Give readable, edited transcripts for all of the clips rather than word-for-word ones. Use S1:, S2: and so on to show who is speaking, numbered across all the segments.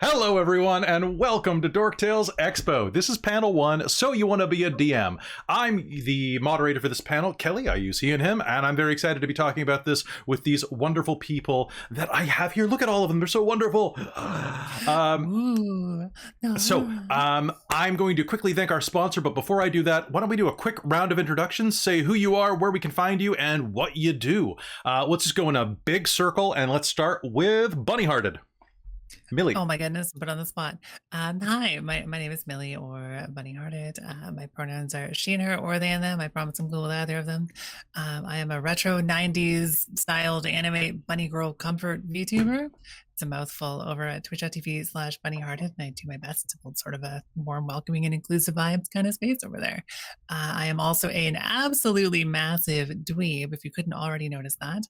S1: Hello, everyone, and welcome to Dork Tales Expo. This is panel 1, So You Want to Be a DM. I'm the moderator for this panel, Kelly. I use he and him, and I'm very excited to be talking about this with these wonderful people that I have here. Look at all of them. They're so wonderful. I'm going to quickly thank our sponsor, but before I do that, why don't we do a quick round of introductions, say who you are, where we can find you, and what you do. Let's just go in a big circle, and let's start with Bunny Hearted. Millie.
S2: Oh my goodness, put on the spot. Hi, my name is Millie, or Bunny Hearted. My pronouns are she and her, or they and them. I promise I'm cool with either of them. I am a retro 90s styled anime bunny girl comfort VTuber. It's a mouthful over at twitch.tv/bunnyhearted, and I do my best to build sort of a warm, welcoming, and inclusive vibes kind of space over there. I am also an absolutely massive dweeb, if you couldn't already notice that.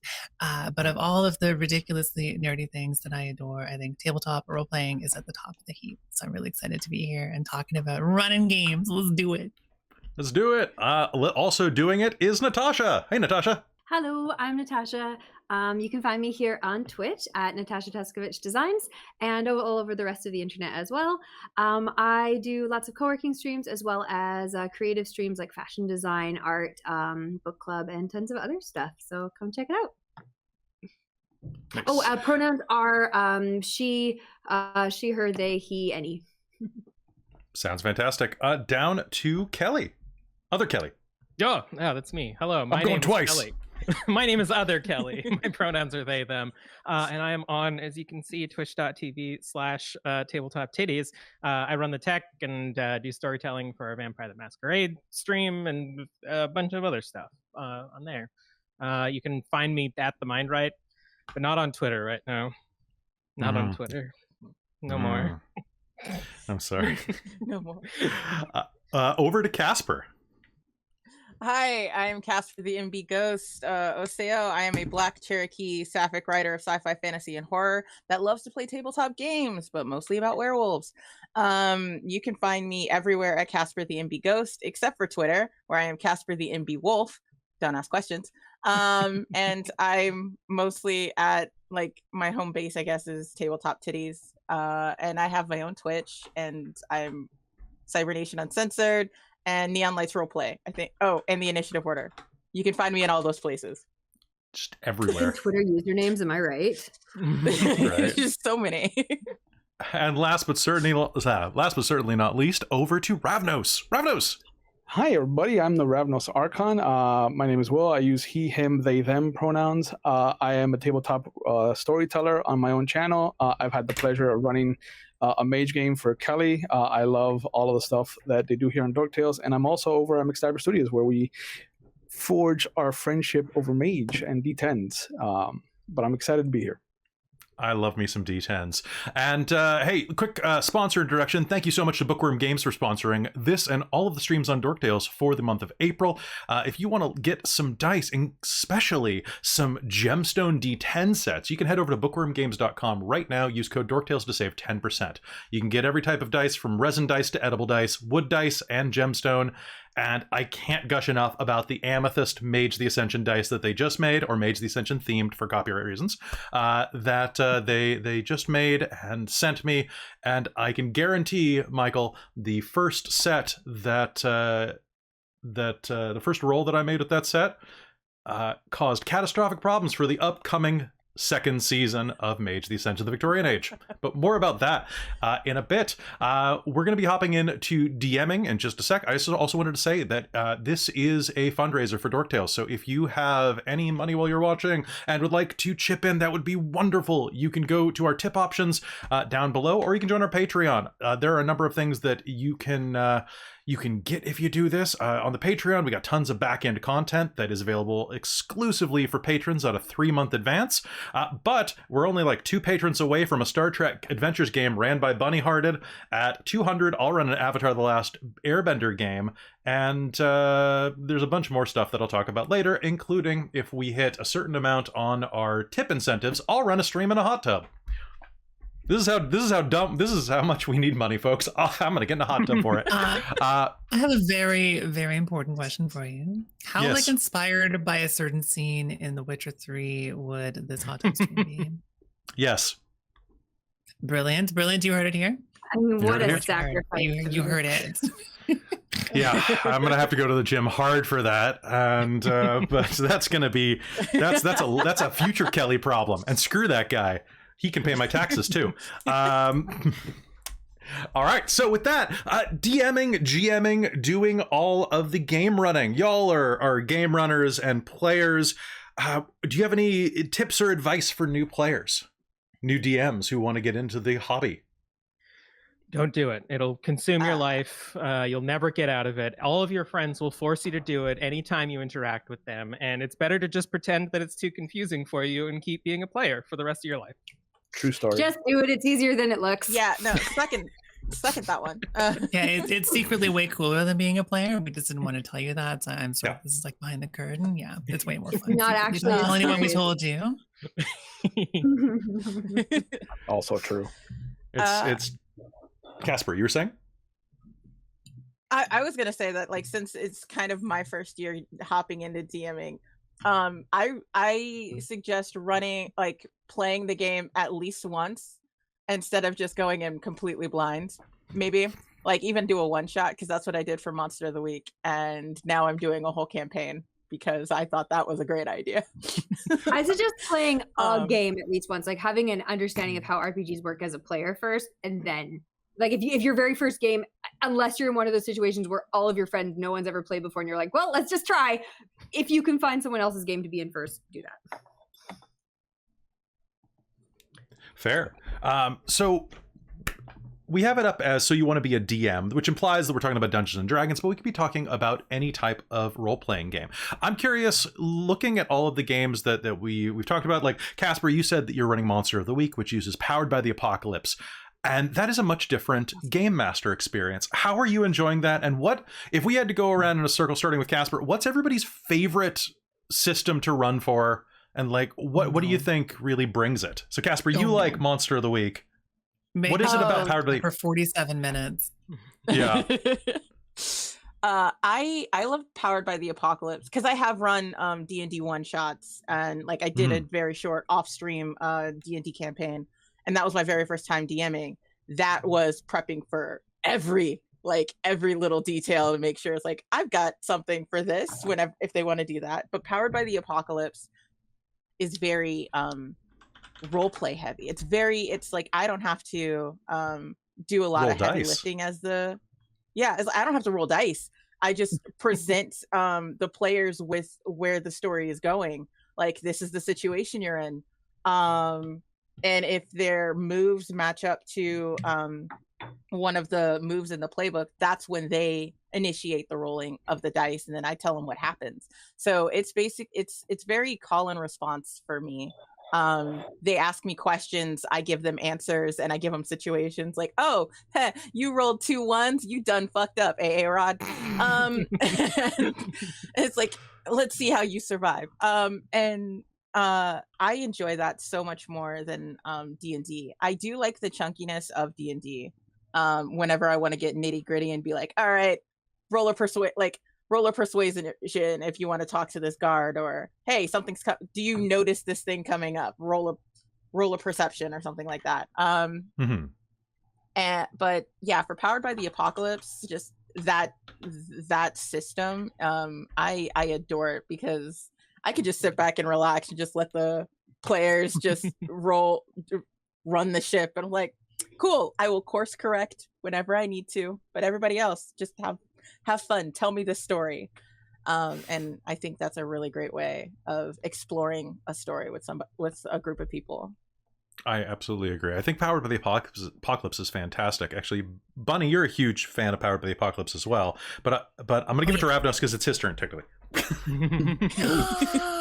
S2: But of all of the ridiculously nerdy things that I adore, I think tabletop role-playing is at the top of the heap. So I'm really excited to be here and talking about running games. Let's do it.
S1: Let's do it. Also doing it is Natasha. Hey, Natasha.
S3: Hello, I'm Natasha. You can find me here on Twitch at Natasha Tuskovich Designs and all over the rest of the internet as well. I do lots of co-working streams as well as creative streams like fashion design, art, book club, and tons of other stuff. So come check it out. Nice. Oh, pronouns are she, her, they, he, any.
S1: Sounds fantastic. Down to Kelly. Other Kelly.
S4: Oh, that's me. Hello,
S1: my name is Kelly.
S4: My name is Other Kelly. My pronouns are they, them. And I am on, as you can see, twitch.tv/tabletop titties. I run the tech and do storytelling for our Vampire the Masquerade stream and a bunch of other stuff on there. You can find me at the Mind Right, but not on Twitter right now. Not on Twitter. No more.
S1: I'm sorry.
S4: No more.
S1: Over to Casper.
S5: Hi, I'm Casper the MB Ghost. Oseo. I am a Black Cherokee Sapphic writer of sci-fi, fantasy, and horror that loves to play tabletop games, but mostly about werewolves. You can find me everywhere at Casper the MB Ghost, except for Twitter, where I am Casper the MB Wolf. Don't ask questions. And I'm mostly at, like, my home base, I guess, is Tabletop Titties. And I have my own Twitch, and I'm Cybernation Uncensored, and Neon Lights Roleplay, I think. Oh, and the Initiative Order. You can find me in all those places.
S1: Just everywhere.
S3: Twitter usernames, am I right?
S1: Right.
S5: Just so many.
S1: And last but certainly not least, over to Ravnos. Ravnos.
S6: Hi, everybody. I'm the Ravnos Archon. My name is Will. I use he, him, they, them pronouns. I am a tabletop storyteller on my own channel. I've had the pleasure of running a mage game for Kelly. I love all of the stuff that they do here on Dork Tales, and I'm also over at McStabber Studios, where we forge our friendship over mage and D10s. But I'm excited to be here.
S1: I love me some D10s. And hey, quick sponsor introduction. Thank you so much to Bookworm Games for sponsoring this and all of the streams on Dork Tales for the month of April. If you want to get some dice, and especially some gemstone D10 sets, you can head over to bookwormgames.com right now. Use code DorkTales to save 10%. You can get every type of dice, from resin dice to edible dice, wood dice, and gemstone. And I can't gush enough about the Amethyst Mage the Ascension dice that they just made, or Mage the Ascension themed for copyright reasons, that they just made and sent me. And I can guarantee, Michael, the first set the first roll that I made with that set caused catastrophic problems for the upcoming second season of Mage the Ascension of the Victorian Age. But more about that in a bit. We're going to be hopping into DMing in just a sec. I also wanted to say that this is a fundraiser for Dork Tales. So if you have any money while you're watching and would like to chip in, that would be wonderful. You can go to our tip options down below, or you can join our Patreon. There are a number of things that you can get if you do this. On the Patreon, we got tons of back-end content that is available exclusively for patrons on a 3-month advance. But we're only like 2 patrons away from a Star Trek Adventures game ran by Bunny Hearted. At 200, I'll run an Avatar The Last Airbender game. And there's a bunch more stuff that I'll talk about later, including if we hit a certain amount on our tip incentives, I'll run a stream in a hot tub. This is how much we need money, folks. I'm gonna get in a hot tub for it.
S2: I have a very, very important question for you. How,
S1: yes.
S2: like, inspired by a certain scene in The Witcher 3 would this hot tub stream be?
S1: Yes.
S2: Brilliant. You heard it here.
S3: I mean, what
S1: heard
S3: a
S1: it?
S3: sacrifice.
S2: You heard it.
S1: Yeah, I'm gonna have to go to the gym hard for that, and but that's a future Kelly problem. And screw that guy; he can pay my taxes too. All right, so with that, DMing, GMing, doing all of the game running. Y'all are game runners and players. Do you have any tips or advice for new players, new DMs who want to get into the hobby?
S4: Don't do it. It'll consume your life. You'll never get out of it. All of your friends will force you to do it anytime you interact with them. And it's better to just pretend that it's too confusing for you and keep being a player for the rest of your life.
S6: True story.
S3: Just do it. It's easier than it looks.
S5: Yeah, no, second that one.
S2: Yeah, it's secretly way cooler than being a player. We just didn't want to tell you that. So I'm sorry.
S1: Yeah.
S2: This is like behind the curtain. Yeah, it's way more
S3: It's
S2: fun.
S3: not
S2: We
S3: actually
S2: didn't tell anyone we
S3: as
S2: told you.
S6: Also true.
S1: It's Casper. You were saying?
S5: I was gonna say that, like, since it's kind of my first year hopping into DMing, I suggest playing the game at least once instead of just going in completely blind. Maybe like even do a one shot, because that's what I did for Monster of the Week, and now I'm doing a whole campaign because I thought that was a great idea.
S3: I suggest playing a game at least once, like having an understanding of how RPGs work as a player first, and then like if your very first game, unless you're in one of those situations where all of your friends, no one's ever played before, and you're like, well, let's just try. If you can find someone else's game to be in first, do that.
S1: Fair. So we have it up as so you want to be a DM, which implies that we're talking about Dungeons and Dragons, but we could be talking about any type of role-playing game. I'm curious, looking at all of the games that we've talked about, like Casper, you said that you're running Monster of the Week, which uses Powered by the Apocalypse. And that is a much different game master experience. How are you enjoying that? And what, if we had to go around in a circle, starting with Casper, what's everybody's favorite system to run for? And like, what do you think really brings it? So Casper, you like Monster of the Week. What is it about Powered by the...
S2: For 47 minutes.
S1: Yeah.
S5: I love Powered by the Apocalypse because I have run D&D one shots, and like I did a very short off stream D&D campaign, and that was my very first time DMing. That was prepping for every little detail to make sure it's like I've got something for this if they want to do that. But Powered by the Apocalypse is very role play heavy. It's like I don't have to do a lot of heavy lifting I don't have to roll dice. I just present the players with where the story is going. Like, this is the situation you're in. And if their moves match up to one of the moves in the playbook, that's when they initiate the rolling of the dice, and then I tell them what happens. So it's very call and response for me. They ask me questions, I give them answers, and I give them situations like, oh, you rolled 2 1s, you done fucked up, AA Rod. It's like, let's see how you survive. I enjoy that so much more than D&D. I do like the chunkiness of D&D. Whenever I want to get nitty gritty and be like, all right, roll a persuasion if you want to talk to this guard, or hey, do you notice this thing coming up? Roll a perception or something like that. But yeah, for Powered by the Apocalypse, just that system, I adore it because I could just sit back and relax and just let the players just run the ship, and I'm like, cool, I will course correct whenever I need to, but everybody else just have fun, tell me the story. And I think that's a really great way of exploring a story with a group of people.
S1: I absolutely agree. I think Powered by the Apocalypse is fantastic. Actually, Bunny, you're a huge fan of Powered by the Apocalypse as well. But I'm going to give it to Ravnos because it's his turn, technically.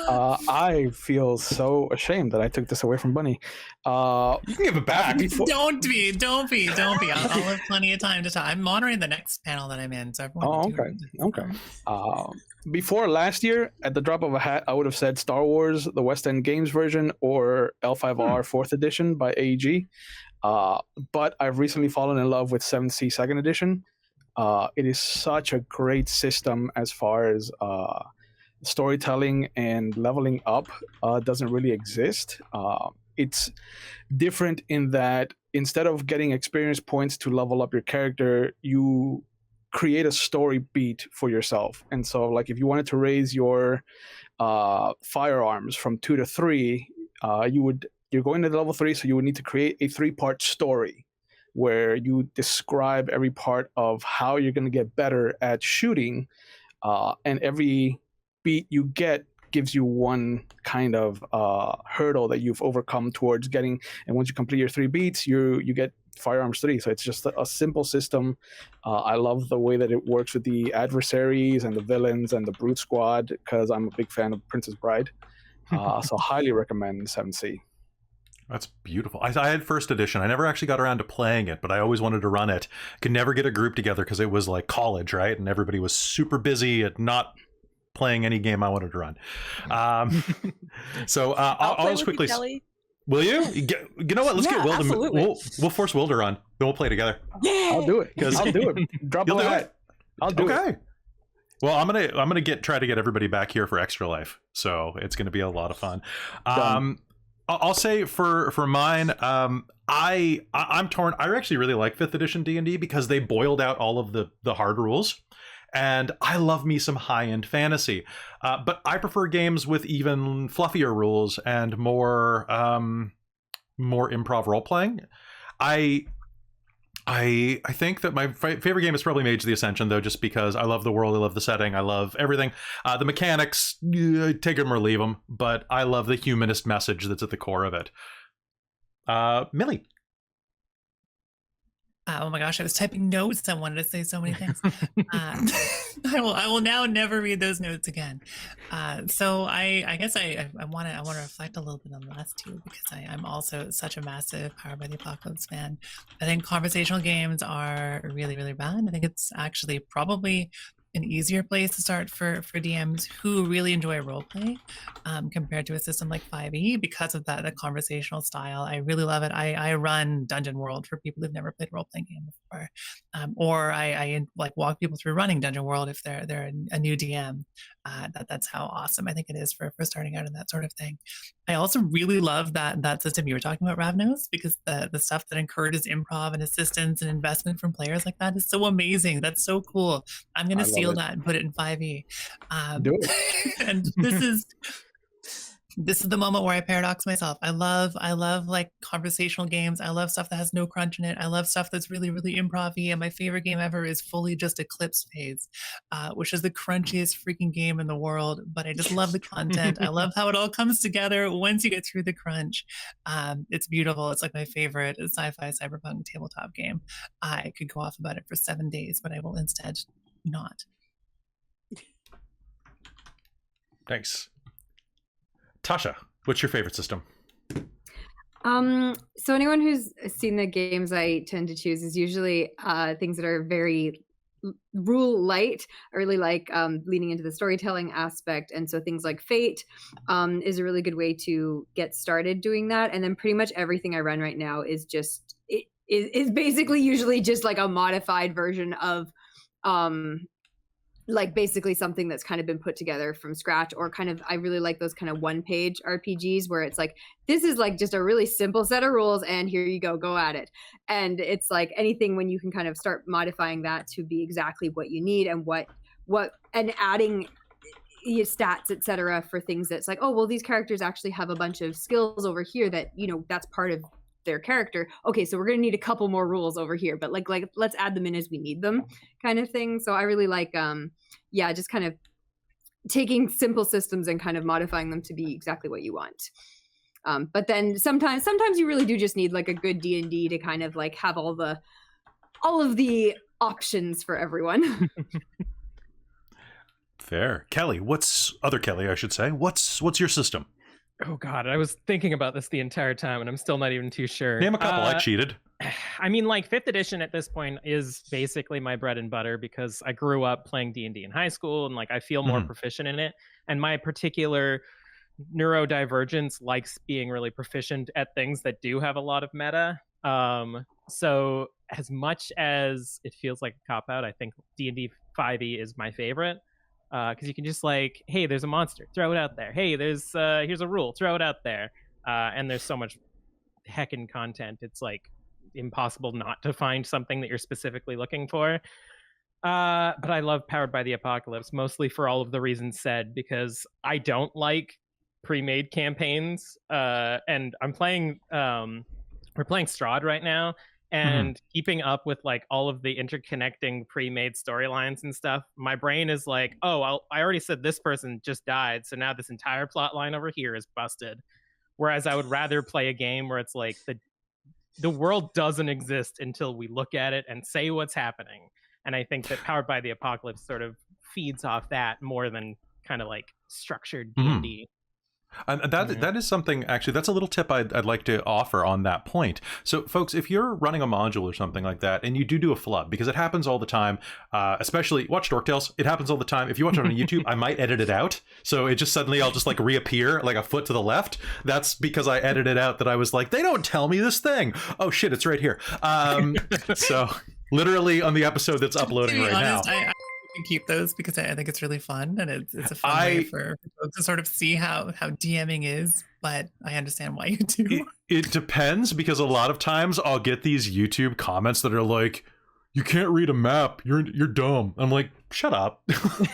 S6: I feel so ashamed that I took this away from Bunny.
S1: You can give it back.
S2: Don't be. I'll have plenty of time to talk. I'm monitoring the next panel that I'm in. So
S6: okay. Before last year, at the drop of a hat, I would have said Star Wars, the West End Games version, or L5R 4th edition by AEG. But I've recently fallen in love with 7th Sea 2nd edition. It is such a great system as far as storytelling and leveling up doesn't really exist. It's different in that instead of getting experience points to level up your character, you create a story beat for yourself. And so, like, if you wanted to raise your firearms from 2 to 3, you're going to level 3, so you would need to create a 3-part story where you describe every part of how you're going to get better at shooting, and every beat you get gives you one kind of hurdle that you've overcome towards getting. And once you complete your 3 beats, you get firearms 3. So it's just a simple system. I love the way that it works with the adversaries and the villains and the brute squad, because I'm a big fan of Princess Bride. So highly recommend 7th.
S1: That's beautiful. I had first edition. I never actually got around to playing it, but I always wanted to run it. Could never get a group together because it was like college, right? And everybody was super busy at not playing any game I wanted to run. So I'll just quickly. Will you? You know what? Let's get Will to. We'll force Will to run. Then we'll play together.
S5: Yeah,
S6: I'll do it. I'll do it. Drop
S1: You'll
S6: a
S1: do
S6: hat.
S1: it.
S6: I'll do it.
S1: Okay. Well, I'm gonna try to get everybody back here for Extra Life. So it's gonna be a lot of fun. I'll say for mine, I'm torn. I actually really like 5th edition D&D because they boiled out all of the hard rules, and I love me some high-end fantasy. But I prefer games with even fluffier rules and more improv role-playing. I think that my favorite game is probably Mage of the Ascension, though, just because I love the world, I love the setting, I love everything. The mechanics, take them or leave them, but I love the humanist message that's at the core of it. Millie.
S2: Oh my gosh, I was typing notes. I wanted to say so many things. I will now never read those notes again. So I guess I want to reflect a little bit on the last two, because I'm also such a massive Powered by the Apocalypse fan. I think conversational games are really, really fun. I think it's actually probably an easier place to start for DMs who really enjoy roleplay, compared to a system like 5e, because of the conversational style. I really love it. I run Dungeon World for people who've never played a role-playing game before, or I like walk people through running Dungeon World if they're a new DM. That's how awesome I think it is for starting out in that sort of thing. I also really love that system you were talking about, Ravnos, because the stuff that encourages improv and assistance and investment from players like that is so amazing. That's so cool. I'm going to steal that and put it in 5e.
S6: Do it.
S2: And this is the moment where I paradox myself. I love like conversational games. I love stuff that has no crunch in it. I love stuff that's really, really improv-y. And my favorite game ever is Fully Just Eclipse Phase, which is the crunchiest freaking game in the world. But I just love the content. I love how it all comes together once you get through the crunch. It's beautiful. It's like my favorite sci-fi cyberpunk tabletop game. I could go off about it for 7 days, but I will instead not.
S1: Thanks. Tasha, what's your favorite system?
S3: So anyone who's seen the games I tend to choose is usually things that are very rule light. I really like leaning into the storytelling aspect, and so things like Fate is a really good way to get started doing that. And then pretty much everything I run right now is just is basically usually just like a modified version of like basically something that's kind of been put together from scratch, or kind of, I really like those kind of one-page RPGs where it's like, this is like just a really simple set of rules and here you go at it. And it's like anything when you can kind of start modifying that to be exactly what you need, and what and adding stats, etc., for things that's like, oh, well, these characters actually have a bunch of skills over here that, you know, that's part of their character. Okay, so we're gonna need a couple more rules over here, but like let's add them in as we need them, kind of thing. So I really like just kind of taking simple systems and kind of modifying them to be exactly what you want. But then sometimes you really do just need like a good D&D to kind of like have all of the options for everyone.
S1: Fair. Kelly, what's your system?
S4: Oh God, I was thinking about this the entire time and I'm still not even too sure.
S1: Name a couple. I cheated.
S4: I mean, like 5th edition at this point is basically my bread and butter because I grew up playing D&D in high school and like I feel more proficient in it. And my particular neurodivergence likes being really proficient at things that do have a lot of meta. So as much as it feels like a cop-out, I think D&D 5e is my favorite. Because you can just like, hey, there's a monster, throw it out there. Hey, there's here's a rule, throw it out there. And there's so much heckin' content. It's like impossible not to find something that you're specifically looking for. But I love Powered by the Apocalypse, mostly for all of the reasons said, because I don't like pre-made campaigns. And I'm playing, we're playing Strahd right now, and keeping up with like all of the interconnecting pre-made storylines and stuff, my brain is like, oh, I already said this person just died, so now this entire plot line over here is busted. Whereas I would rather play a game where it's like the world doesn't exist until we look at it and say what's happening. And I think that Powered by the Apocalypse sort of feeds off that more than kind of like structured D&D.
S1: And that is something, actually, that's a little tip I'd like to offer on that point. So, folks, if you're running a module or something like that, and you do a flub, because it happens all the time, especially, watch Dork Tales, it happens all the time. If you watch it on YouTube, I might edit it out. So it just suddenly, I'll just like reappear like a foot to the left. That's because I edited out that I was like, they don't tell me this thing. Oh, shit, it's right here. So, literally on the episode that's uploading right now.
S2: I keep those because I think it's really fun, and it's a fun way for folks to sort of see how DMing is, but I understand why you do.
S1: It depends, because a lot of times I'll get these YouTube comments that are like, you can't read a map, you're dumb. I'm like, shut up.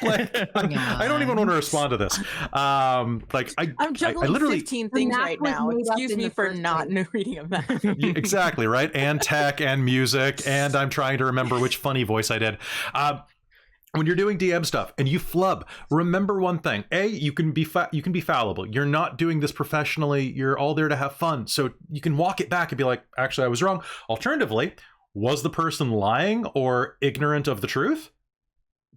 S1: Like, I don't even want to respond to this. Like I'm
S5: juggling
S1: literally
S5: 15 things right now. Excuse me for not reading a map.
S1: Exactly, right? And tech and music, and I'm trying to remember which funny voice I did. When you're doing DM stuff and you flub, remember one thing: you can be fallible. You're not doing this professionally. You're all there to have fun, so you can walk it back and be like, "Actually, I was wrong." Alternatively, was the person lying or ignorant of the truth?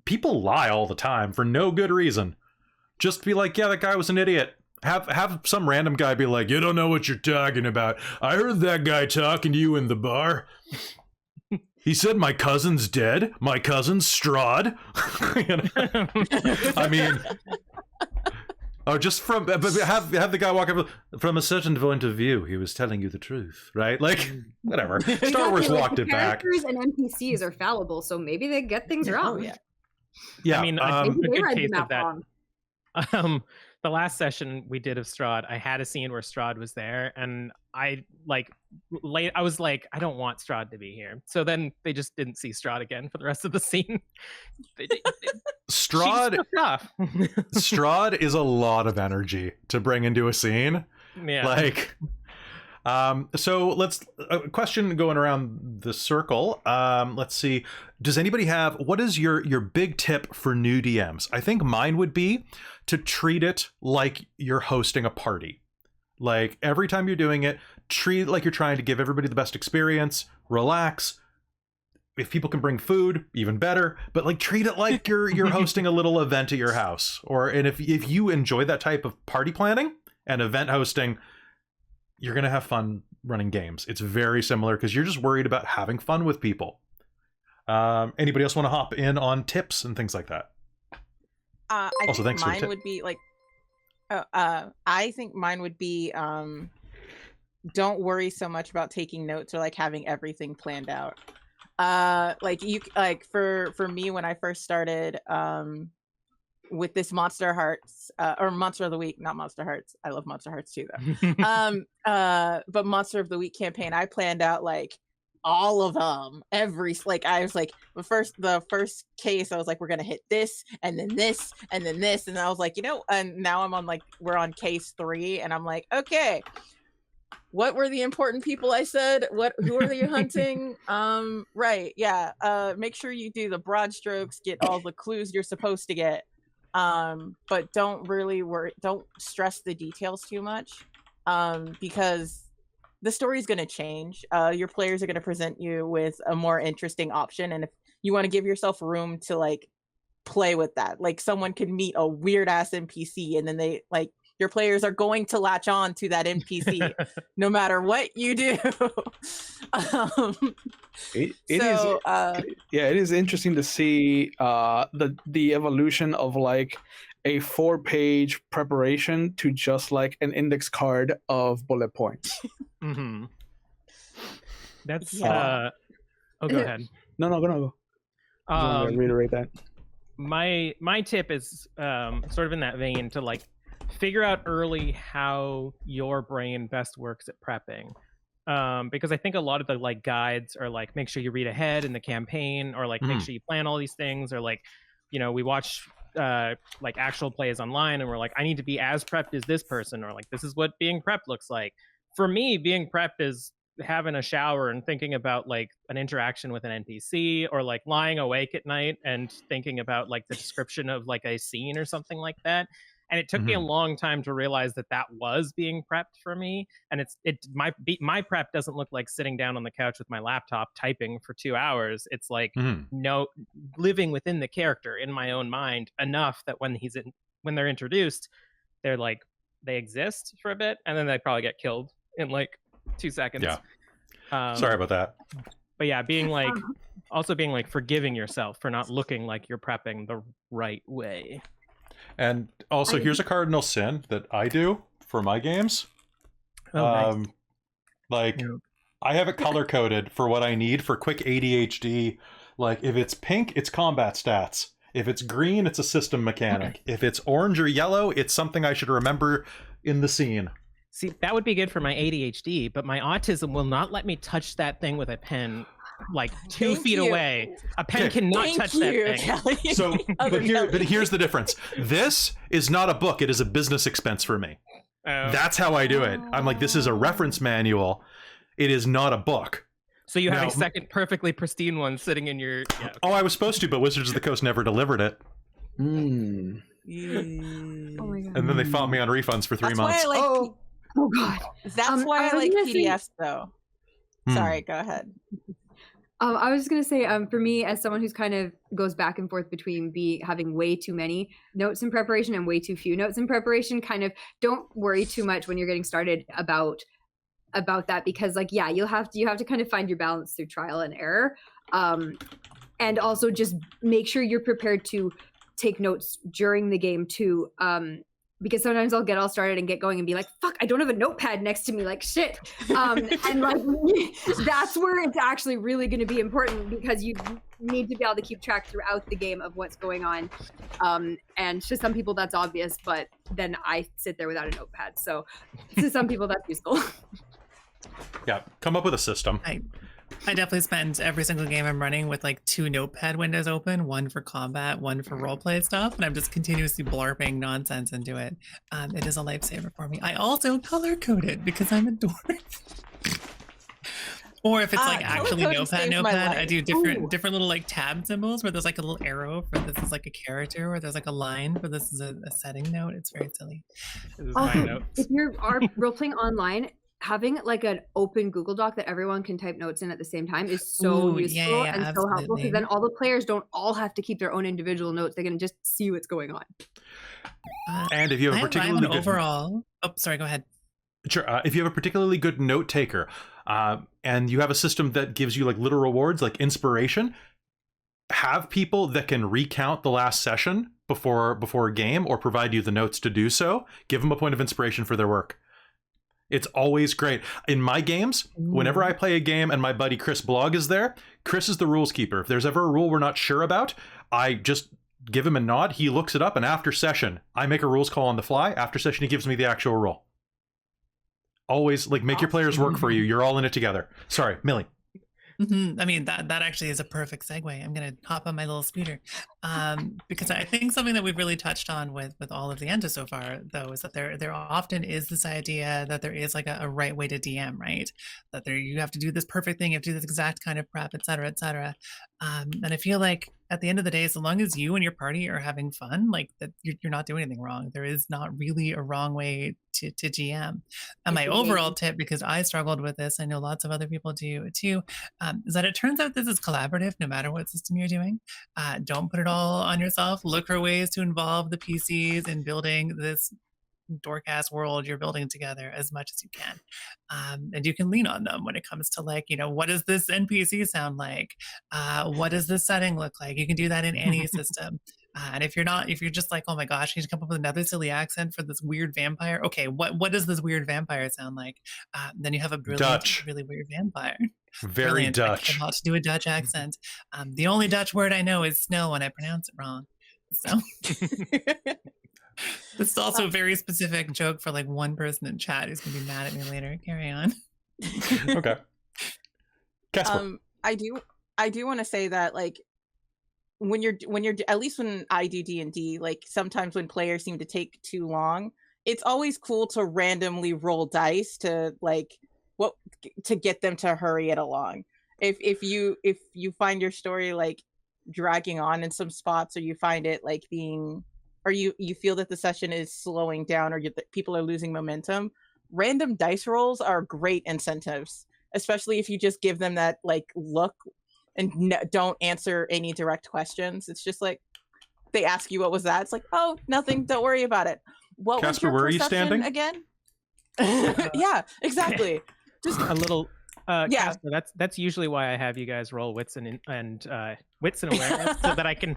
S1: People lie all the time for no good reason. Just be like, "Yeah, that guy was an idiot." Have some random guy be like, "You don't know what you're talking about. I heard that guy talking to you in the bar. He said my cousin's dead. My cousin's Strahd." I mean, or just have the guy walk up from a certain point of view. He was telling you the truth, right? Like, whatever. Star Wars walked it back.
S3: Characters and NPCs are fallible, so maybe they get things wrong.
S1: Yeah.
S4: I mean,
S3: maybe
S4: a
S3: they
S4: good
S3: read
S4: case
S3: the
S4: of
S3: map
S4: that.
S3: wrong.
S4: The last session we did of Strahd, I had a scene where Strahd was there, and I was like, I don't want Strahd to be here. So then they just didn't see Strahd again for the rest of the scene.
S1: Strahd is a lot of energy to bring into a scene.
S4: Yeah.
S1: Like, so let's a question going around the circle. Let's see. Does anybody have, what is your big tip for new DMs? I think mine would be to treat it like you're hosting a party. Like, every time you're doing it, treat it like you're trying to give everybody the best experience. Relax. If people can bring food, even better. But like, treat it like you're hosting a little event at your house. And if you enjoy that type of party planning and event hosting, you're gonna have fun running games. It's very similar because you're just worried about having fun with people. Anybody else want to hop in on tips and things like that?
S5: I
S1: Also,
S5: think
S1: thanks for the
S5: mine
S1: tip.
S5: would be like, I think mine would be, don't worry so much about taking notes or like having everything planned out. For me, when I first started, with this Monster Hearts, or Monster of the Week, not Monster Hearts. I love Monster Hearts too, though. But Monster of the Week campaign, I planned out like all of them. I was like, the first case, I was like, we're gonna hit this, and then this, and then this, and I was like, and now I'm on we're on case 3, and I'm like, okay, what were the important people I said? Who are you hunting? Right, yeah. Make sure you do the broad strokes, get all the clues you're supposed to get. But don't stress the details too much, because the story is going to change. Your players are going to present you with a more interesting option, and if you want to give yourself room to like play with that, like someone could meet a weird ass NPC, and then your players are going to latch on to that NPC no matter what you do.
S6: It is interesting to see the evolution of like a 4-page preparation to just like an index card of bullet points.
S4: Mm-hmm. That's
S5: Yeah.
S4: Go ahead.
S6: No, go. I just wanted to reiterate that.
S4: My tip is sort of in that vein, to like figure out early how your brain best works at prepping. because I think a lot of the like guides are like, make sure you read ahead in the campaign, or like make sure you plan all these things, or like, you know, we watch like actual plays online and we're like, I need to be as prepped as this person, or like this is what being prepped looks like. For me, being prepped is having a shower and thinking about like an interaction with an NPC, or like lying awake at night and thinking about like the description of like a scene or something like that. And it took me a long time to realize that that was being prepped for me. And my prep doesn't look like sitting down on the couch with my laptop typing for 2 hours. It's like living within the character in my own mind enough that when they're introduced, they're like, they exist for a bit, and then they probably get killed in like 2 seconds.
S1: Yeah. Sorry about that.
S4: But yeah, being like forgiving yourself for not looking like you're prepping the right way.
S1: And also, here's a cardinal sin that I do for my games.
S4: Nice.
S1: Like, I have it color coded for what I need for quick ADHD. Like, if it's pink, it's combat stats. If it's green, it's a system mechanic. If it's orange or yellow, it's something I should remember in the scene.
S4: See, that would be good for my ADHD, but my autism will not let me touch that thing with a pen like 2 feet away. A pen cannot touch that thing.
S5: Kelly.
S1: So, but here's the difference. This is not a book. It is a business expense for me. That's how I do it. I'm like, this is a reference manual. It is not a book.
S4: So you have a second perfectly pristine one sitting in your... Yeah, okay.
S1: Oh, I was supposed to, but Wizards of the Coast never delivered it.
S3: Oh my God.
S1: And then they fought me on refunds for 3 months.
S5: Why I like
S3: Oh God.
S5: That's why I like PDFs though. Sorry, go ahead.
S3: I was just gonna say, for me, as someone who's kind of goes back and forth between having way too many notes in preparation and way too few notes in preparation, kind of don't worry too much when you're getting started about that, because like, yeah, you have to kind of find your balance through trial and error, and also just make sure you're prepared to take notes during the game too. Because sometimes I'll get all started and get going and be like, fuck, I don't have a notepad next to me, like shit. And like, that's where it's actually really going to be important, because you need to be able to keep track throughout the game of what's going on. And to some people that's obvious, but then I sit there without a notepad. So to some people that's useful.
S1: Yeah, come up with a system.
S2: I definitely spend every single game I'm running with like 2 notepad windows open, one for combat, one for roleplay stuff, and I'm just continuously blarping nonsense into it. It is a lifesaver for me. I also color code it because I'm a dork. Or if it's like actually notepad, I do different little like tab symbols where there's like a little arrow for this is like a character, or there's like a line for this is a setting note. It's very silly.
S3: Also, if you're role-playing online, having like an open Google Doc that everyone can type notes in at the same time is so useful and
S2: absolutely.
S3: so helpful, because then all the players don't all have to keep their own individual notes. They can just see what's going on.
S1: And if you have a particularly good
S2: overall, oh, sorry, go ahead.
S1: Sure. If you have a particularly good note taker, and you have a system that gives you like little rewards, like inspiration, have people that can recount the last session before a game, or provide you the notes to do so. Give them a point of inspiration for their work. It's always great. In my games, whenever I play a game and my buddy Chris Blog is there, Chris is the rules keeper. If there's ever a rule we're not sure about, I just give him a nod. He looks it up, and after session, I make a rules call on the fly. After session, he gives me the actual rule. Always, like, make your players work for you. You're all in it together. Sorry, Millie.
S2: I mean, that actually is a perfect segue. I'm going to hop on my little scooter, because I think something that we've really touched on with all of the ends so far, though, is that there often is this idea that there is like a right way to DM, right? That you have to do this perfect thing, you have to do this exact kind of prep, et cetera, et cetera. And I feel like at the end of the day, so long as you and your party are having fun, like that, you're not doing anything wrong. There is not really a wrong way to GM. And my overall tip, because I struggled with this, I know lots of other people do too, is that it turns out this is collaborative no matter what system you're doing. Don't put it all on yourself. Look for ways to involve the PCs in building this dork-ass world you're building together as much as you can. And you can lean on them when it comes to like, what does this NPC sound like? What does this setting look like? You can do that in any system. And if you're just like, oh my gosh, I need to come up with another silly accent for this weird vampire. Okay, what does this weird vampire sound like? Then you have a brilliant,
S1: Dutch.
S2: really weird vampire.
S1: Very
S2: Brilliant.
S1: Dutch.
S2: I cannot do a Dutch accent. The only Dutch word I know is snow, and I pronounce it wrong. So this is also a very specific joke for like one person in chat who's gonna be mad at me later. Carry on.
S1: Okay. Casper.
S5: I do want to say that, like, when you're at least when I do D&D, like sometimes when players seem to take too long, it's always cool to randomly roll dice to get them to hurry it along. If you find your story like dragging on in some spots, or you find it like being, or you feel that the session is slowing down, or that people are losing momentum, random dice rolls are great incentives, especially if you just give them that like look and don't answer any direct questions. It's just like they ask you, what was that? It's like, oh, nothing, don't worry about it. What
S1: Casper,
S5: was your
S1: where are you
S5: perception
S1: standing?
S5: again? Yeah, exactly. Just
S4: A little
S5: Yeah.
S4: Casper, that's usually why I have you guys roll wits and wits and awareness, so that I can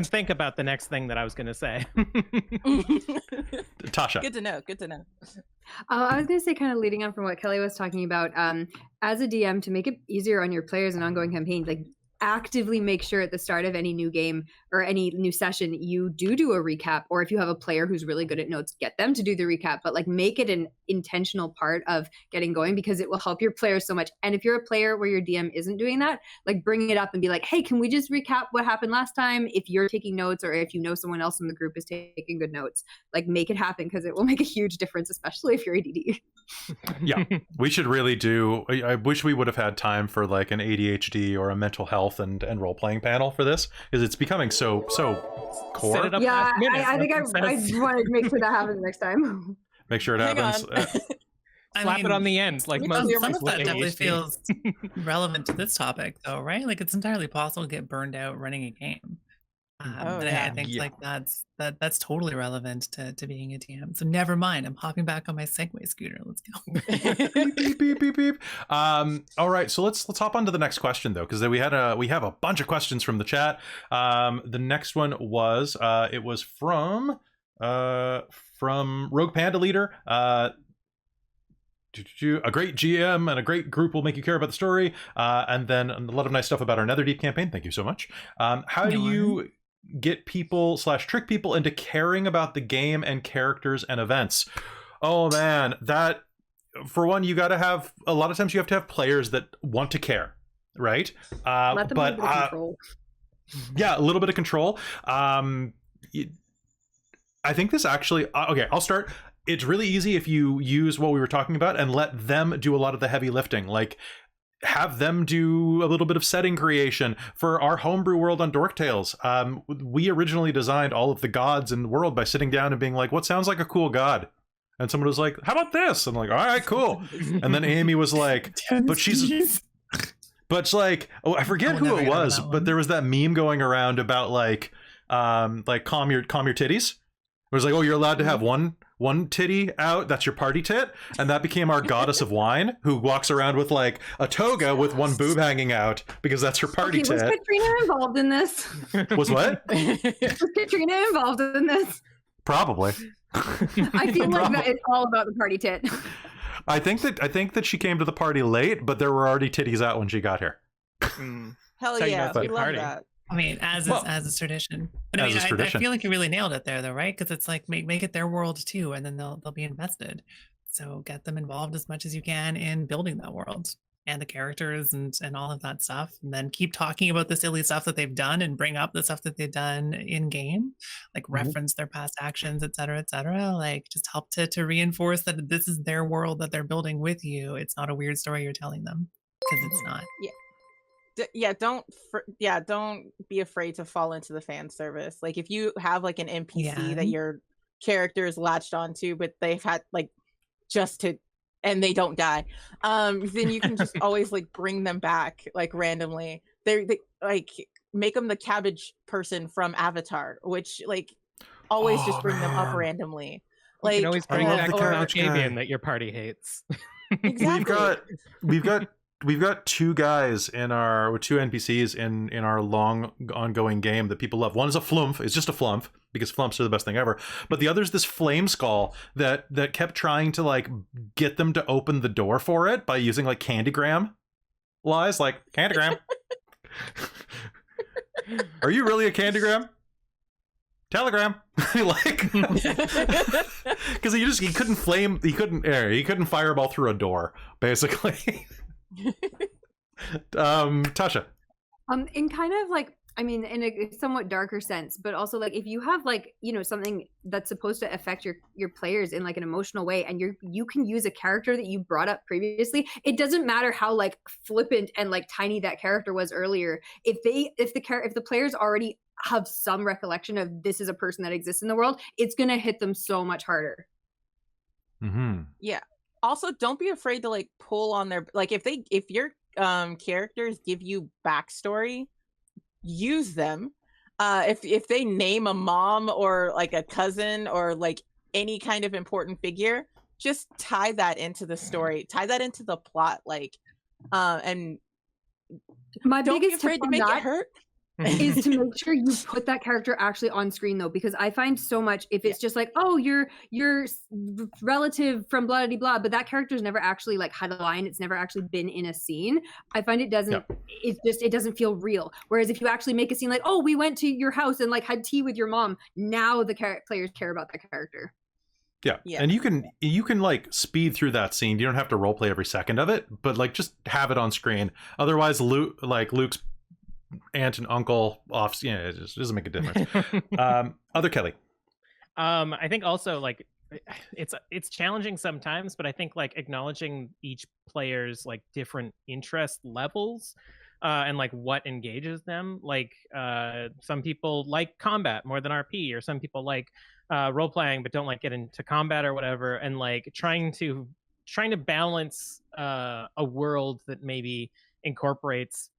S4: think about the next thing that I was going to say.
S1: Tasha.
S5: Good to know. Good to know.
S3: I was going to say, kind of leading on from what Kelly was talking about, as a DM, to make it easier on your players and ongoing campaigns, like actively make sure at the start of any new game or any new session, you do a recap, or if you have a player who's really good at notes, get them to do the recap, but like make it an intentional part of getting going, because it will help your players so much. And if you're a player where your DM isn't doing that, like bring it up and be like, hey, can we just recap what happened last time? If you're taking notes, or if you know someone else in the group is taking good notes, like make it happen, because it will make a huge difference, especially if you're ADD.
S1: Yeah, we should really do. I wish we would have had time for like an ADHD or a mental health and role-playing panel for this, because it's becoming so core.
S4: Set it up
S3: Yeah,
S4: last minute,
S3: I think I
S4: Princess.
S3: want to make sure that happens next time.
S1: Make sure it
S5: Hang
S1: happens.
S5: on.
S4: Slap it on the end, like
S5: we
S4: most
S5: clear
S2: Some
S5: my
S2: of that definitely
S4: ADHD.
S2: feels relevant to this topic, though, right? Like it's entirely possible to get burned out running a game.
S5: Oh,
S2: But
S5: yeah.
S2: I think
S1: Yeah.
S2: like that's totally relevant to being a DM. So never mind. I'm hopping back on my Segway scooter. Let's go.
S1: Beep, beep, beep, beep, beep. All right, so let's hop on to the next question, though, because we have a bunch of questions from the chat. The next one was it was from Rogue Panda Leader. A great GM and a great group will make you care about the story, and then a lot of nice stuff about our Netherdeep campaign. Thank you so much. How do you get people / trick people into caring about the game and characters and events? Oh man, that, for one, you got to have, a lot of times you have to have players that want to care, right?
S3: Let them
S1: but
S3: have the control.
S1: yeah, a little bit of control. I think this actually, okay, I'll start. It's really easy if you use what we were talking about and let them do a lot of the heavy lifting. Like, have them do a little bit of setting creation. For our homebrew world on Dork Tales, we originally designed all of the gods in the world by sitting down and being like, what sounds like a cool god? And someone was like, how about this? I'm like, all right, cool. And then Amy was like, but she's... But it's like, oh, I forget who it was, but there was that meme going around about like calm your titties. It was like, oh, you're allowed to have one titty out, that's your party tit, and that became our goddess of wine, who walks around with like a toga with one boob hanging out because that's her party
S3: Was
S1: tit.
S3: Katrina involved in this?
S1: Was what?
S3: Was Katrina involved in this?
S1: Probably.
S3: I feel like that is all about the party tit.
S1: I think that she came to the party late, but there were already titties out when she got here.
S5: Hell
S4: So you know
S5: yeah,
S4: it's a
S5: we
S4: good
S5: love
S4: party.
S5: that.
S2: I mean, as is tradition. But I
S1: As
S2: mean,
S1: is
S2: I
S1: tradition.
S2: feel like you really nailed it there, though, right? Because it's like make it their world too, and then they'll be invested. So get them involved as much as you can in building that world and the characters and all of that stuff. And then keep talking about the silly stuff that they've done and bring up the stuff that they've done in game, like reference their past actions, et cetera, et cetera. Like just help to reinforce that this is their world that they're building with you. It's not a weird story you're telling them, because it's not.
S5: Don't be afraid to fall into the fan service. Like if you have like an NPC that
S2: Yeah.
S5: your character is latched onto, but they've had like and they don't die, then you can just always like bring them back like randomly. They like make them the cabbage person from Avatar, which like always
S1: Oh,
S5: just bring them up
S1: man.
S5: randomly.
S4: You
S5: Like
S4: can always bring
S1: love
S4: back
S1: the
S4: the
S1: couch guy.
S4: Malkavian that your party hates.
S5: exactly.
S1: We've got two guys with two NPCs in our long ongoing game that people love. One is a flump. It's just a flump because flumps are the best thing ever. But the other's this flame skull that kept trying to like get them to open the door for it by using like candygram lies, like candygram. Are you really a candygram? Telegram, like, because he couldn't fireball through a door, basically. Tasha.
S3: In kind of like, I mean, in a somewhat darker sense, but also like if you have like, you know, something that's supposed to affect your players in like an emotional way, and you can use a character that you brought up previously. It doesn't matter how like flippant and like tiny that character was earlier. If the players already have some recollection of this is a person that exists in the world, it's gonna hit them so much harder.
S1: Mm-hmm.
S5: Yeah. Also, don't be afraid to like pull on their, like if your characters give you backstory, use them. If they name a mom or like a cousin or like any kind of important figure, just tie that into the story, tie that into the plot, like and
S3: My
S5: don't be
S3: biggest
S5: afraid
S3: tip
S5: to
S3: on
S5: make
S3: that
S5: it hurt.
S3: is to make sure you put that character actually on screen, though, because I find so much if it's just like, oh, your relative from blah blah blah, but that character's never actually like had a line, it's never actually been in a scene. I find it doesn't it doesn't feel real. Whereas if you actually make a scene like, oh, we went to your house and like had tea with your mom, now the players care about that character.
S1: Yeah. And you can like speed through that scene. You don't have to roleplay every second of it, but like just have it on screen. Otherwise, Luke's aunt and uncle off, it just doesn't make a difference. Other Kelly.
S4: I think also like it's challenging sometimes, but I think like acknowledging each player's like different interest levels and like what engages them. Like some people like combat more than RP, or some people like role playing but don't like get into combat or whatever, and like trying to balance a world that maybe incorporates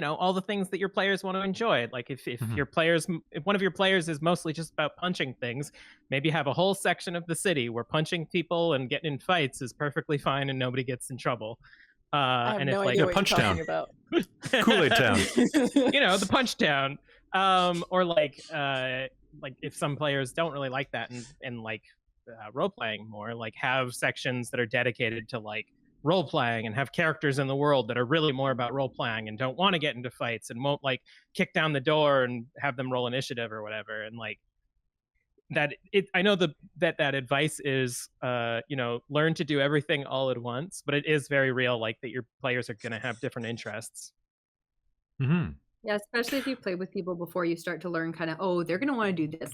S4: all the things that your players want to enjoy. Like if one of your players is mostly just about punching things, maybe have a whole section of the city where punching people and getting in fights is perfectly fine and nobody gets in trouble.
S5: I have
S4: and
S5: no
S4: if
S5: idea
S4: like
S5: what you're talking
S1: Town.
S5: about.
S1: Kool-Aid Town.
S4: The Punch Town. Or like if some players don't really like that and like role playing more, like have sections that are dedicated to like role playing and have characters in the world that are really more about role playing and don't want to get into fights and won't like kick down the door and have them roll initiative or whatever. And like that I know that advice is learn to do everything all at once, but it is very real, like that your players are going to have different interests.
S1: Mm-hmm.
S3: Yeah, especially if you play with people before you start to learn kind of, oh, they're going to want to do this.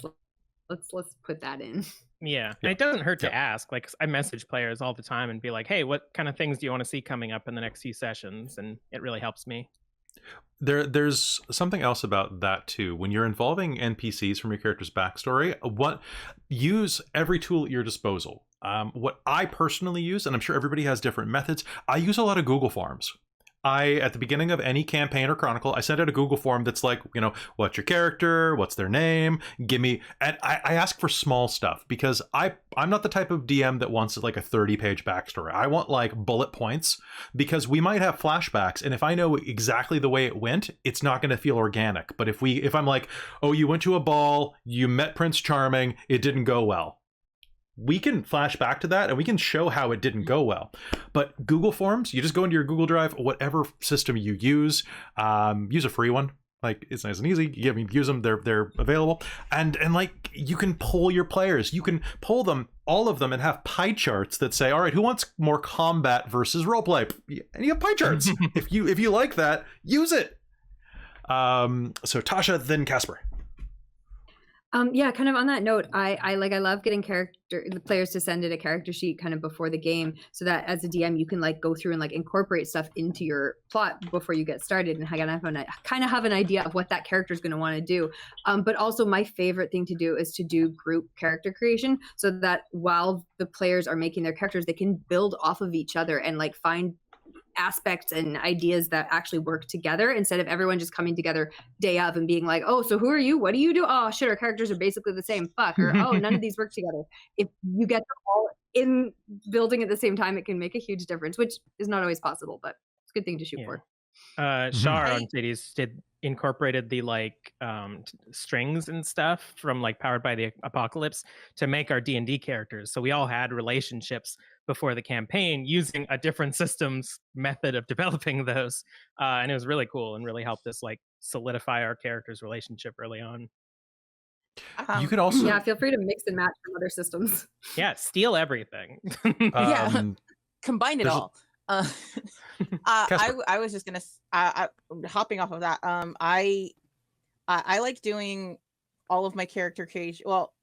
S3: Let's put that in.
S4: Yeah. And it doesn't hurt to ask. Like I message players all the time and be like, hey, what kind of things do you want to see coming up in the next few sessions? And it really helps me.
S1: There's something else about that too. When you're involving NPCs from your character's backstory, use every tool at your disposal. What I personally use, and I'm sure everybody has different methods, I use a lot of Google Forms. At the beginning of any campaign or chronicle, I send out a Google form that's like, what's your character? What's their name? Give me, and I ask for small stuff because I'm not the type of DM that wants like a 30-page backstory. I want like bullet points because we might have flashbacks, and if I know exactly the way it went, it's not going to feel organic. But if I'm like, oh, you went to a ball, you met Prince Charming, it didn't go well, we can flash back to that and we can show how it didn't go well. But Google Forms, you just go into your Google Drive, whatever system you use a free one. Like it's nice and easy. You use them; they're available, and like you can poll your players. You can poll them, all of them, and have pie charts that say, all right, who wants more combat versus roleplay? And you have pie charts. if you like that, use it. So Tasha, then Casper.
S3: Yeah, kind of on that note, I love getting the players to send in a character sheet kind of before the game, so that as a DM you can like go through and like incorporate stuff into your plot before you get started, and kind of have an idea of what that character is going to want to do. But also my favorite thing to do is to do group character creation, so that while the players are making their characters, they can build off of each other and like find aspects and ideas that actually work together, instead of everyone just coming together day of and being like, oh, so who are you? What do you do? Oh shit, our characters are basically the same. Fuck. Or oh, none of these work together. If you get them all in building at the same time, it can make a huge difference, which is not always possible, but it's a good thing to shoot for.
S4: Shar on Cities incorporated the like strings and stuff from like Powered by the Apocalypse to make our D&D characters. So we all had relationships before the campaign using a different systems method of developing those. And it was really cool and really helped us like solidify our characters' relationship early on.
S1: You could also
S3: Yeah, feel free to mix and match from other systems.
S4: Yeah, steal everything.
S5: Yeah. Combine it
S1: there's a-
S5: all.
S1: Casper.
S5: I was just gonna hopping off of that. I like doing all of my character creation. Well,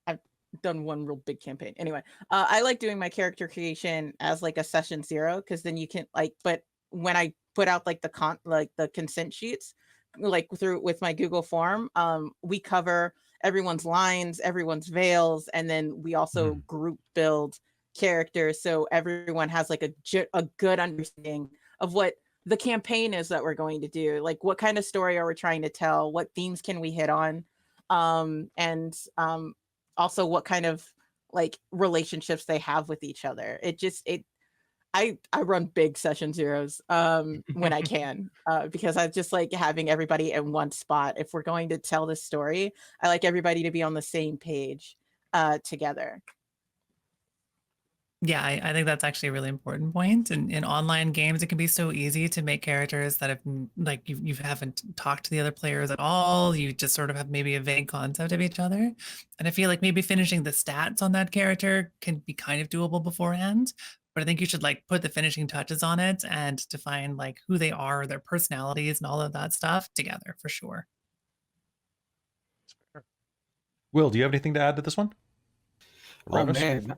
S5: I've done one real big campaign. Anyway, I like doing my character creation as like a session 0, because then you can like. But when I put out like the consent sheets, like through with my Google form, we cover everyone's lines, everyone's veils, and then we also group build characters, so everyone has like a good understanding of what the campaign is that we're going to do, like what kind of story are we trying to tell, what themes can we hit on, and also what kind of like relationships they have with each other. I run big session 0s when I can, because I just like having everybody in one spot. If we're going to tell this story, I like everybody to be on the same page together.
S2: Yeah, I think that's actually a really important point. In online games, it can be so easy to make characters that have like you haven't talked to the other players at all. You just sort of have maybe a vague concept of each other. And I feel like maybe finishing the stats on that character can be kind of doable beforehand. But I think you should like put the finishing touches on it and define like who they are, their personalities, and all of that stuff together for sure.
S1: Will, do you have anything to add to this one?
S6: Oh man.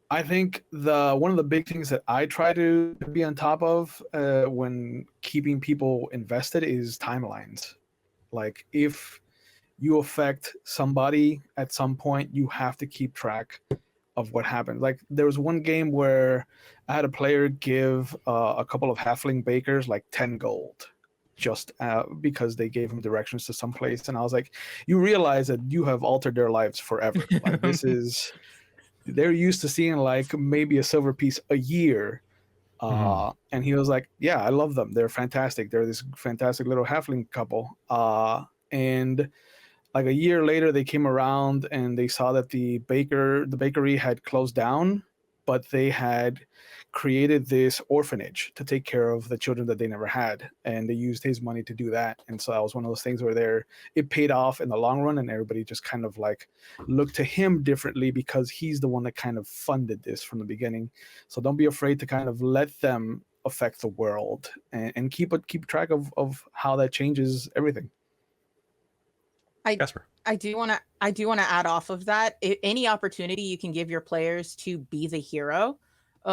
S6: I think one of the big things that I try to be on top of when keeping people invested is timelines. Like if you affect somebody at some point, you have to keep track of what happened. Like there was one game where I had a player give a couple of halfling bakers like 10 gold just because they gave him directions to some place, and I was like, you realize that you have altered their lives forever. Like this is they're used to seeing like maybe a silver piece a year. And he was like, yeah, I love them. They're fantastic. They're this fantastic little halfling couple. And like a year later, they came around and they saw that the bakery had closed down, but they had created this orphanage to take care of the children that they never had. And they used his money to do that. And so that was one of those things where it paid off in the long run, and everybody just kind of like looked to him differently because he's the one that kind of funded this from the beginning. So don't be afraid to kind of let them affect the world and keep track of how that changes everything.
S1: Casper.
S5: I do want to add off of that. Any opportunity you can give your players to be the hero,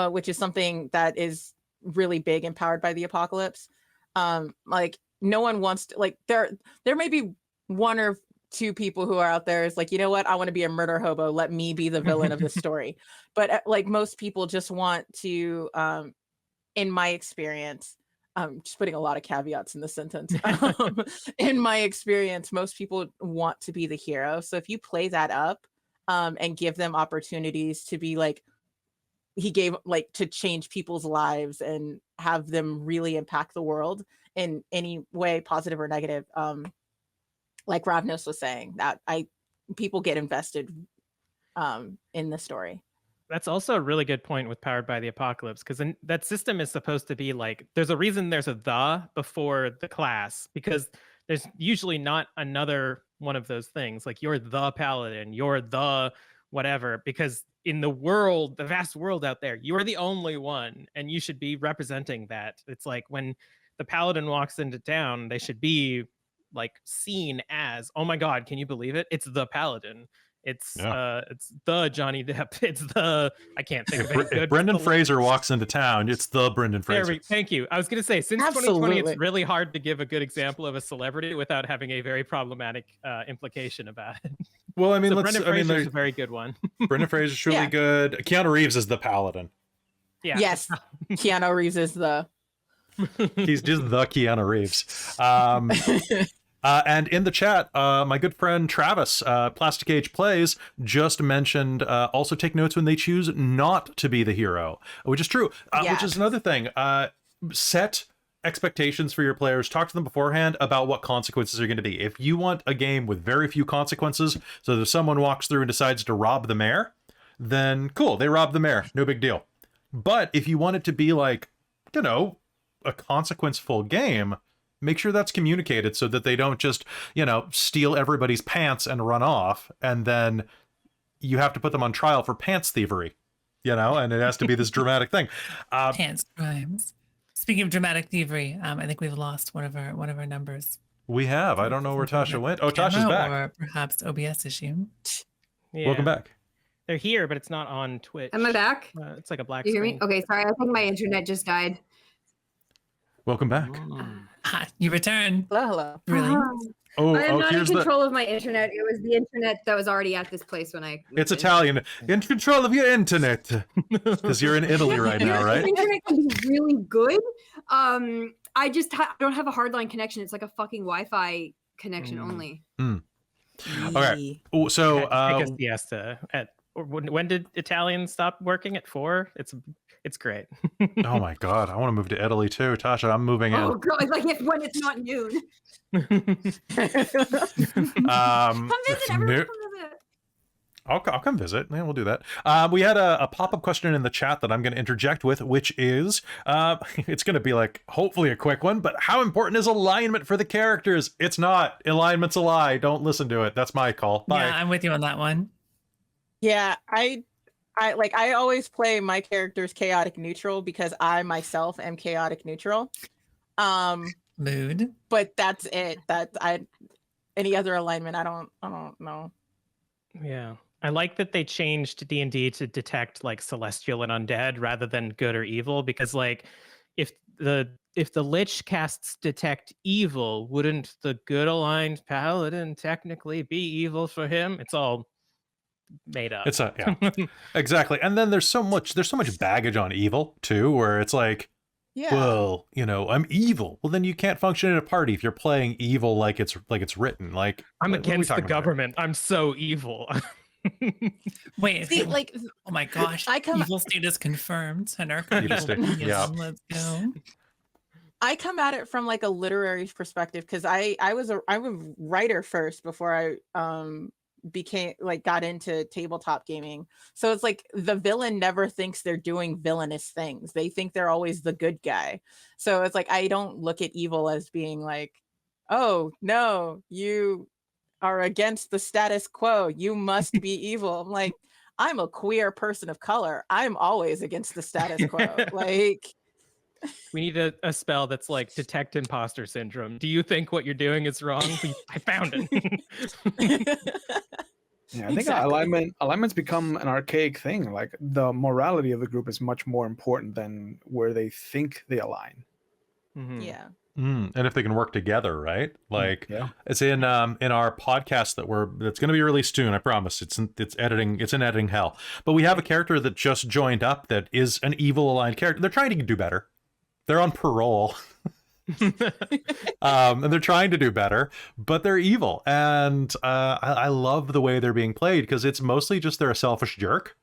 S5: which is something that is really big in Powered by the Apocalypse. Like no one wants to, like there may be one or two people who are out there is like, you know what, I want to be a murder hobo. Let me be the villain of the story. But like most people just want to, in my experience, just putting a lot of caveats in the sentence. In my experience, most people want to be the hero. So if you play that up and give them opportunities to be like, he gave like to change people's lives and have them really impact the world in any way, positive or negative. Like Ravnos was saying, that people get invested in the story.
S4: That's also a really good point with Powered by the Apocalypse, because that system is supposed to be like, there's a reason there's a the before the class, because there's usually not another one of those things. Like you're the paladin, you're the whatever, because in the world, the vast world out there, you're the only one, and you should be representing that. It's like when the paladin walks into town, they should be like seen as, oh my God, can you believe it? It's the paladin. It's the Johnny Depp. It's the, I can't think of it.
S1: If Brendan Fraser walks into town, it's the Brendan Fraser.
S4: Thank you. I was going to say, since 2020, it's really hard to give a good example of a celebrity without having a very problematic implication about it.
S1: Well, I mean,
S4: so Brendan Fraser's a very good one.
S1: Brendan Fraser's really good. Keanu Reeves is the paladin.
S4: Yeah.
S5: Yes, Keanu Reeves is the.
S1: He's just the Keanu Reeves. And in the chat, my good friend Travis, Plastic Age Plays, just mentioned also take notes when they choose not to be the hero, which is true, which is another thing. Set expectations for your players. Talk to them beforehand about what consequences are going to be. If you want a game with very few consequences, so that if someone walks through and decides to rob the mayor, then cool, they rob the mayor, no big deal. But if you want it to be like, you know, a consequence-full game, make sure that's communicated so that they don't just, steal everybody's pants and run off, and then you have to put them on trial for pants thievery, and it has to be this dramatic thing.
S2: Pants crimes. Speaking of dramatic thievery, I think we've lost one of our numbers.
S1: We have. I don't know where Tasha went. Oh, Tasha's back.
S2: Or perhaps OBS issue.
S4: Yeah.
S1: Welcome back.
S4: They're here, but it's not on Twitch.
S3: Am I back?
S4: It's like a black
S3: You hear
S4: screen.
S3: me? Okay, sorry. I think my internet just died.
S1: Welcome back.
S2: You return.
S5: Hello.
S2: Really?
S1: Oh,
S3: I am not in
S1: here's
S3: control of my internet. It was the internet that was already at this place when I.
S1: It's Italian. In control of your internet, because you're in Italy right now, right?
S3: Internet can be really good. I just don't have a hardline connection. It's like a fucking Wi-Fi connection only.
S1: Okay. Oh, so
S4: I guess siesta when did Italians stop working at 4? It's great.
S1: oh my god, I want to move to Italy too. Tasha, I'm moving in.
S3: Oh god, like when it's not noon. Come visit, everyone. Come visit.
S1: I'll come visit. Yeah, we'll do that. We had a pop-up question in the chat that I'm going to interject with, which is, it's going to be like, hopefully a quick one, but how important is alignment for the characters? It's not. Alignment's a lie. Don't listen to it. That's my call. Bye.
S2: Yeah, I'm with you on that one.
S5: Yeah, I always play my characters chaotic neutral because I myself am chaotic neutral.
S2: Mood.
S5: But that's it. Any other alignment, I don't know.
S4: Yeah. I like that they changed D&D to detect like celestial and undead rather than good or evil, because like if the Lich casts detect evil, wouldn't the good aligned paladin technically be evil for him? It's all made up.
S1: Exactly. And then there's so much baggage on evil too, where it's like, well, I'm evil. Well, then you can't function in a party if you're playing evil like it's written. Like,
S4: I'm against the government. I'm so evil.
S2: Wait,
S5: see, like,
S2: oh my gosh, evil state is confirmed.
S1: Evil state, yeah.
S2: Let's go.
S5: I come at it from like a literary perspective because I was a writer first before I got into tabletop gaming. So it's like the villain never thinks they're doing villainous things. They think they're always the good guy. So it's like I don't look at evil as being like, oh no, you are against the status quo, you must be evil. I'm like, I'm a queer person of color. I'm always against the status quo. Like,
S4: we need a spell that's like detect imposter syndrome. Do you think what you're doing is wrong? I found it.
S6: Yeah, I think alignment's become an archaic thing. Like the morality of the group is much more important than where they think they align.
S4: Mm-hmm.
S5: Yeah.
S1: And if they can work together, right? Like, it's in our podcast that's going to be released soon. I promise. It's in editing hell. But we have a character that just joined up that is an evil aligned character. They're trying to do better. They're on parole. And they're trying to do better, but they're evil. And I love the way they're being played because it's mostly just they're a selfish jerk.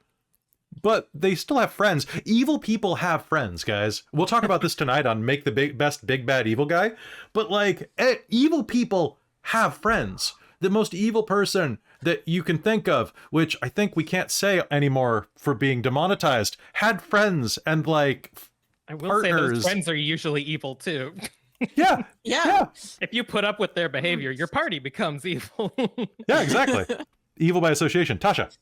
S1: But they still have friends. Evil people have friends, guys. We'll talk about this tonight on Make the Best Big Bad Evil Guy. But like, evil people have friends. The most evil person that you can think of, which I think we can't say anymore for being demonetized, had friends and like
S4: I will say those friends are usually evil too.
S1: Yeah.
S4: If you put up with their behavior, your party becomes evil.
S1: Yeah, exactly. Evil by association. Tasha.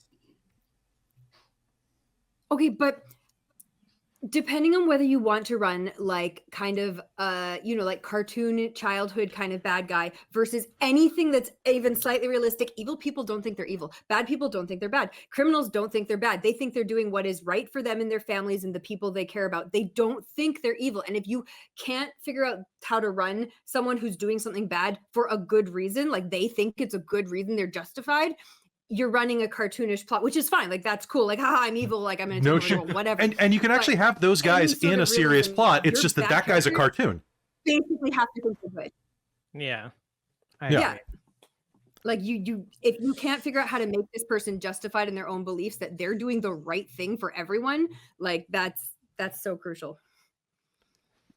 S3: Okay, but depending on whether you want to run like kind of like cartoon childhood kind of bad guy versus anything that's even slightly realistic, evil people don't think they're evil. Bad people don't think they're bad. Criminals don't think they're bad. They think they're doing what is right for them and their families and the people they care about. They don't think they're evil. And if you can't figure out how to run someone who's doing something bad for a good reason, like they think it's a good reason, they're justified, you're running a cartoonish plot, which is fine. Like, that's cool. Like, haha, I'm evil. Like, I'm going to take whatever.
S1: And you can actually have those guys in a serious plot. It's just that guy's a cartoon.
S3: Basically have to think of it.
S4: Yeah.
S3: Yeah. Like if you can't figure out how to make this person justified in their own beliefs that they're doing the right thing for everyone, like that's so crucial.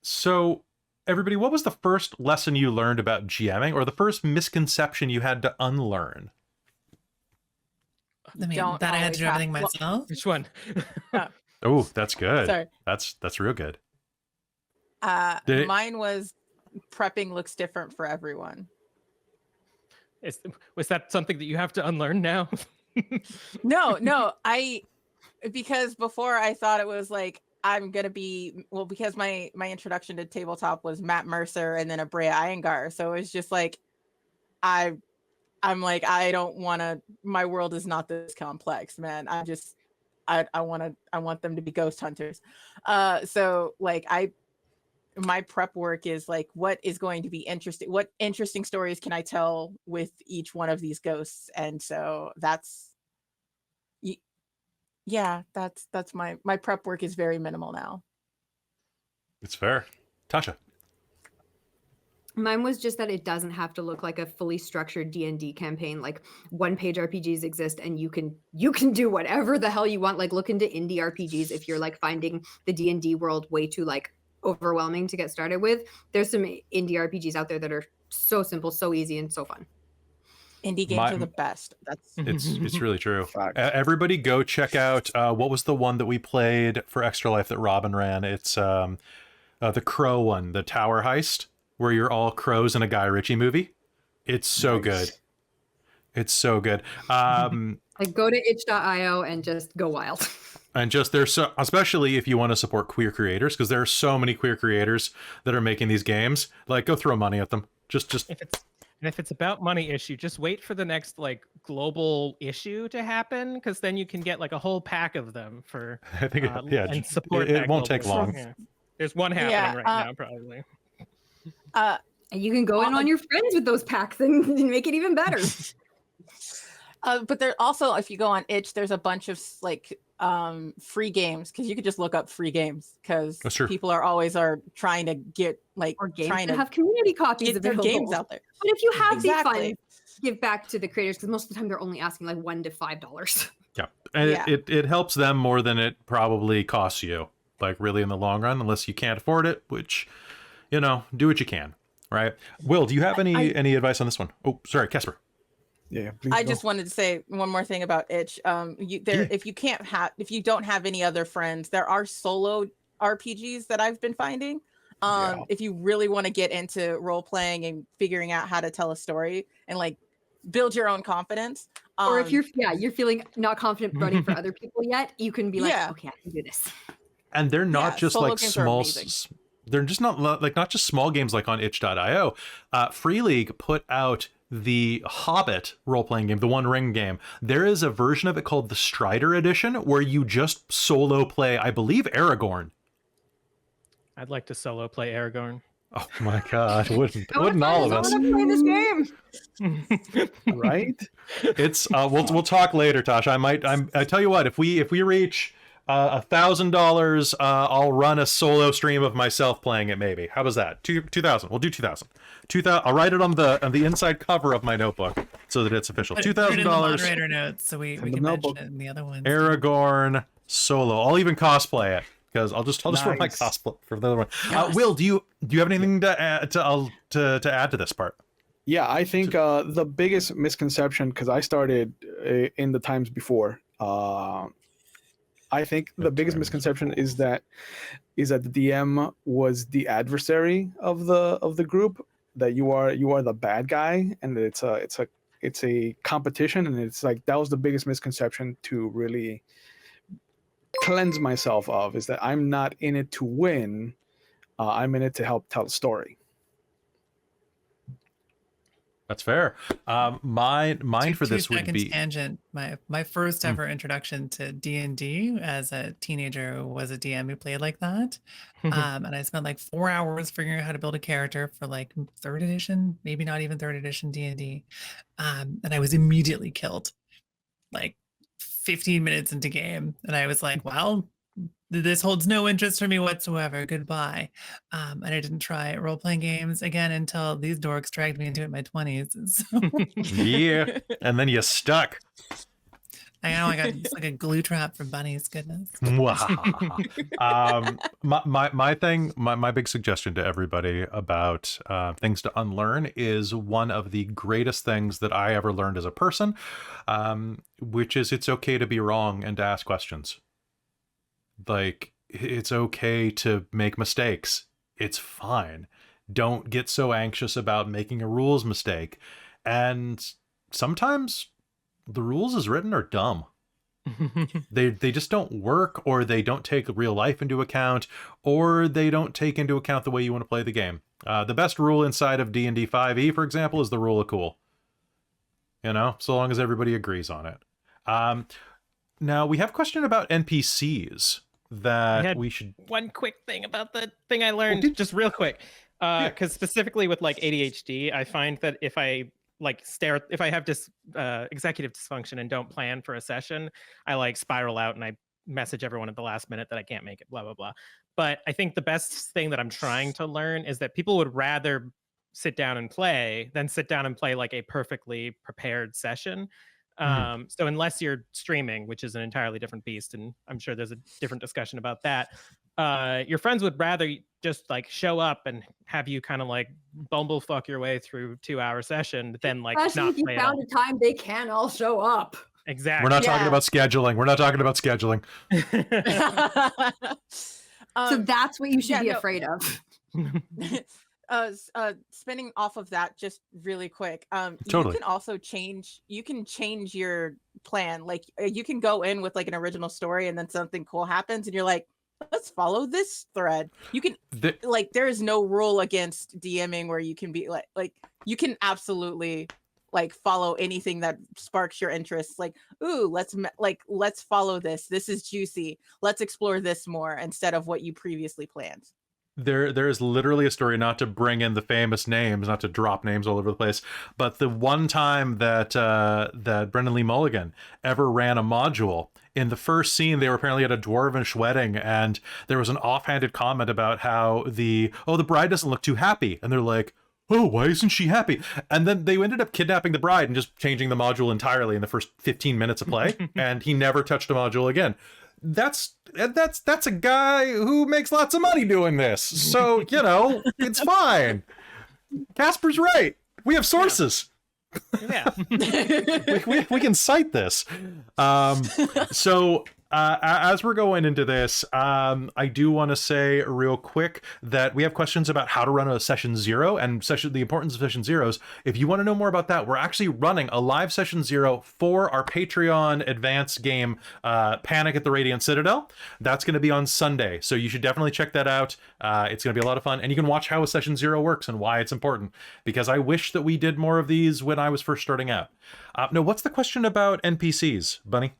S1: So everybody, what was the first lesson you learned about GMing, or the first misconception you had to unlearn?
S2: I mean, that I had to do everything myself.
S4: Which one?
S1: Oh, that's good.
S5: Sorry.
S1: That's real good.
S5: Mine was prepping looks different for everyone.
S4: Was that something that you have to unlearn now?
S5: No, because before I thought it was like I'm gonna be because my introduction to tabletop was Matt Mercer and then Abrea Iyengar, so it's just like I'm like I don't want to. My world is not this complex, man. I want them to be ghost hunters. So like my prep work is like, what is going to be interesting? What interesting stories can I tell with each one of these ghosts? And so that's my prep work is very minimal now.
S1: It's fair. Tasha.
S3: Mine was just that it doesn't have to look like a fully structured D&D campaign. Like one-page RPGs exist and you can do whatever the hell you want. Like look into indie RPGs if you're like finding the D&D world way too like overwhelming to get started with. There's some indie RPGs out there that are so simple, so easy, and so fun.
S5: Indie games are the best.
S1: It's really true.
S6: Fact.
S1: Everybody go check out what was the one that we played for Extra Life that Robin ran. It's the Crow one, the Tower Heist, where you're all crows in a Guy Ritchie movie. It's so good. It's so good.
S3: Like go to itch.io and just go wild.
S1: And just there's so, especially if you want to support queer creators, because there are so many queer creators that are making these games. Like, go throw money at them. Just
S4: if it's about money issue, just wait for the next like global issue to happen, because then you can get like a whole pack of them for.
S1: I think
S4: and support.
S1: It won't take long.
S4: Yeah. There's one happening right now, probably.
S3: And you can go in on your friends with those packs and make it even better.
S5: But there also, if you go on itch, there's a bunch of like free games, because you could just look up free games, because people are always trying to get like
S3: or games
S5: trying
S3: that
S5: to
S3: have community copies
S5: get their
S3: available.
S5: games out there.
S3: But if you have the funds, give back to the creators, because most of the time they're only asking like $1 to $5.
S1: Yeah, and it helps them more than it probably costs you, like really in the long run, unless you can't afford it, which, you know, do what you can, right? Will, do you have any advice on this one? Oh, sorry, Casper.
S6: Yeah,
S5: I just wanted to say one more thing about itch. If you don't have any other friends, there are solo RPGs that I've been finding. If you really want to get into role playing and figuring out how to tell a story and like build your own confidence.
S3: Or if you're feeling not confident running for other people yet, you can be like, okay, I can do this.
S1: And they're not just like small. They're just not just small games like on itch.io. Free League put out the Hobbit role-playing game, the One Ring game. There is a version of it called the Strider Edition where you just solo play, I believe, Aragorn.
S4: I'd like to solo play Aragorn.
S1: Oh my god, wouldn't all of us?
S3: I want to play this game.
S6: Right?
S1: It's we'll talk later, Tasha. I tell you what, if we reach $1,000, I'll run a solo stream of myself playing it. Maybe. How was that? 2,000. We'll do 2,000. 2,000. I'll write it on the inside cover of my notebook so that it's official. $2,000.
S2: Moderator notes, so we can mention it in the other ones.
S1: Aragorn solo. I'll even cosplay it, because I'll just run my cosplay for the other one. Yes. Will, do you have anything to add to this part?
S6: Yeah, I think the biggest misconception, because I started in the times before. I think the biggest misconception is that the DM was the adversary of the group, that you are the bad guy, and it's a competition, and it's like that was the biggest misconception to really cleanse myself of, is that I'm not in it to win, I'm in it to help tell a story.
S1: That's fair. Mine for this would be
S2: tangent. My first ever introduction to D&D as a teenager was a DM who played like that, and I spent like 4 hours figuring out how to build a character for like 3rd edition, maybe not even 3rd edition D&D, and I was immediately killed, like 15 minutes into game, and I was like, well, this holds no interest for me whatsoever. Goodbye. And I didn't try role-playing games again until these dorks dragged me into it in my 20s. So.
S1: Yeah, and then you stuck.
S2: I know, I got it's like a glue trap for bunnies. Goodness.
S1: My big suggestion to everybody about things to unlearn is one of the greatest things that I ever learned as a person, which is it's okay to be wrong and to ask questions. Like, it's okay to make mistakes. It's fine. don't get so anxious about making a rules mistake. And sometimes the rules as written are dumb. They just don't work, or they don't take real life into account, or they don't take into account the way you want to play the game. The best rule inside of D&D 5e, for example, is the rule of cool. You know, so long as everybody agrees on it. Now, we have a question about NPCs that we should...
S4: One quick thing about the thing I learned, just real quick. Because specifically with like ADHD, I find that if I if I have executive dysfunction and don't plan for a session, I like spiral out and I message everyone at the last minute that I can't make it, blah, blah, blah. But I think the best thing that I'm trying to learn is that people would rather sit down and play than sit down and play like a perfectly prepared session. So unless you're streaming, which is an entirely different beast, and I'm sure there's a different discussion about that, your friends would rather just like show up and have you kind of like bumblefuck your way through 2-hour session than like
S3: especially
S4: not
S3: if you
S4: play
S3: found a time they can all show up.
S4: Exactly.
S1: We're not talking about scheduling. We're not talking about scheduling.
S3: So that's what you should be afraid of.
S5: Spinning off of that just really quick,
S1: Totally.
S5: you can also change your plan. Like you can go in with like an original story and then something cool happens and you're like, let's follow this thread. You can like, there is no rule against DMing where you can be like you can absolutely like follow anything that sparks your interest. Like, ooh, let's follow this is juicy, let's explore this more instead of what you previously planned.
S1: There is literally a story, not to bring in the famous names, not to drop names all over the place, but the one time that that Brendan Lee Mulligan ever ran a module, in the first scene, they were apparently at a dwarvish wedding, and there was an offhanded comment about how the bride doesn't look too happy, and they're like, oh, why isn't she happy? And then they ended up kidnapping the bride and just changing the module entirely in the first 15 minutes of play, and he never touched a module again. That's a guy who makes lots of money doing this, so you know it's fine. Casper's right. We have sources.
S4: Yeah.
S1: we can cite this. So as we're going into this, I do want to say real quick that we have questions about how to run a session 0 and the importance of session 0s. If you want to know more about that, we're actually running a live session 0 for our Patreon advanced game, Panic at the Radiant Citadel. That's going to be on Sunday, so you should definitely check that out. It's going to be a lot of fun, and you can watch how a session 0 works and why it's important, because I wish that we did more of these when I was first starting out. No, what's the question about NPCs, Bunny?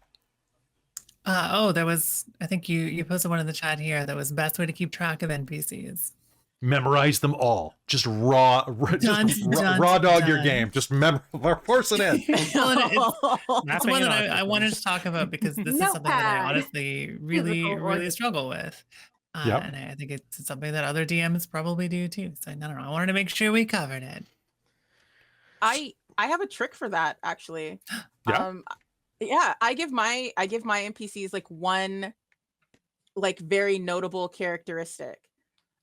S2: There was, I think you posted one in the chat here that was best way to keep track of NPCs.
S1: Memorize them all. Just raw dog your game. Just force it in.
S2: That's one that I wanted to talk about because this is something that I honestly really struggle with. And I think it's something that other DMs probably do too. So I don't know. I wanted to make sure we covered it.
S5: I have a trick for that, actually. I give my NPCs like one like very notable characteristic.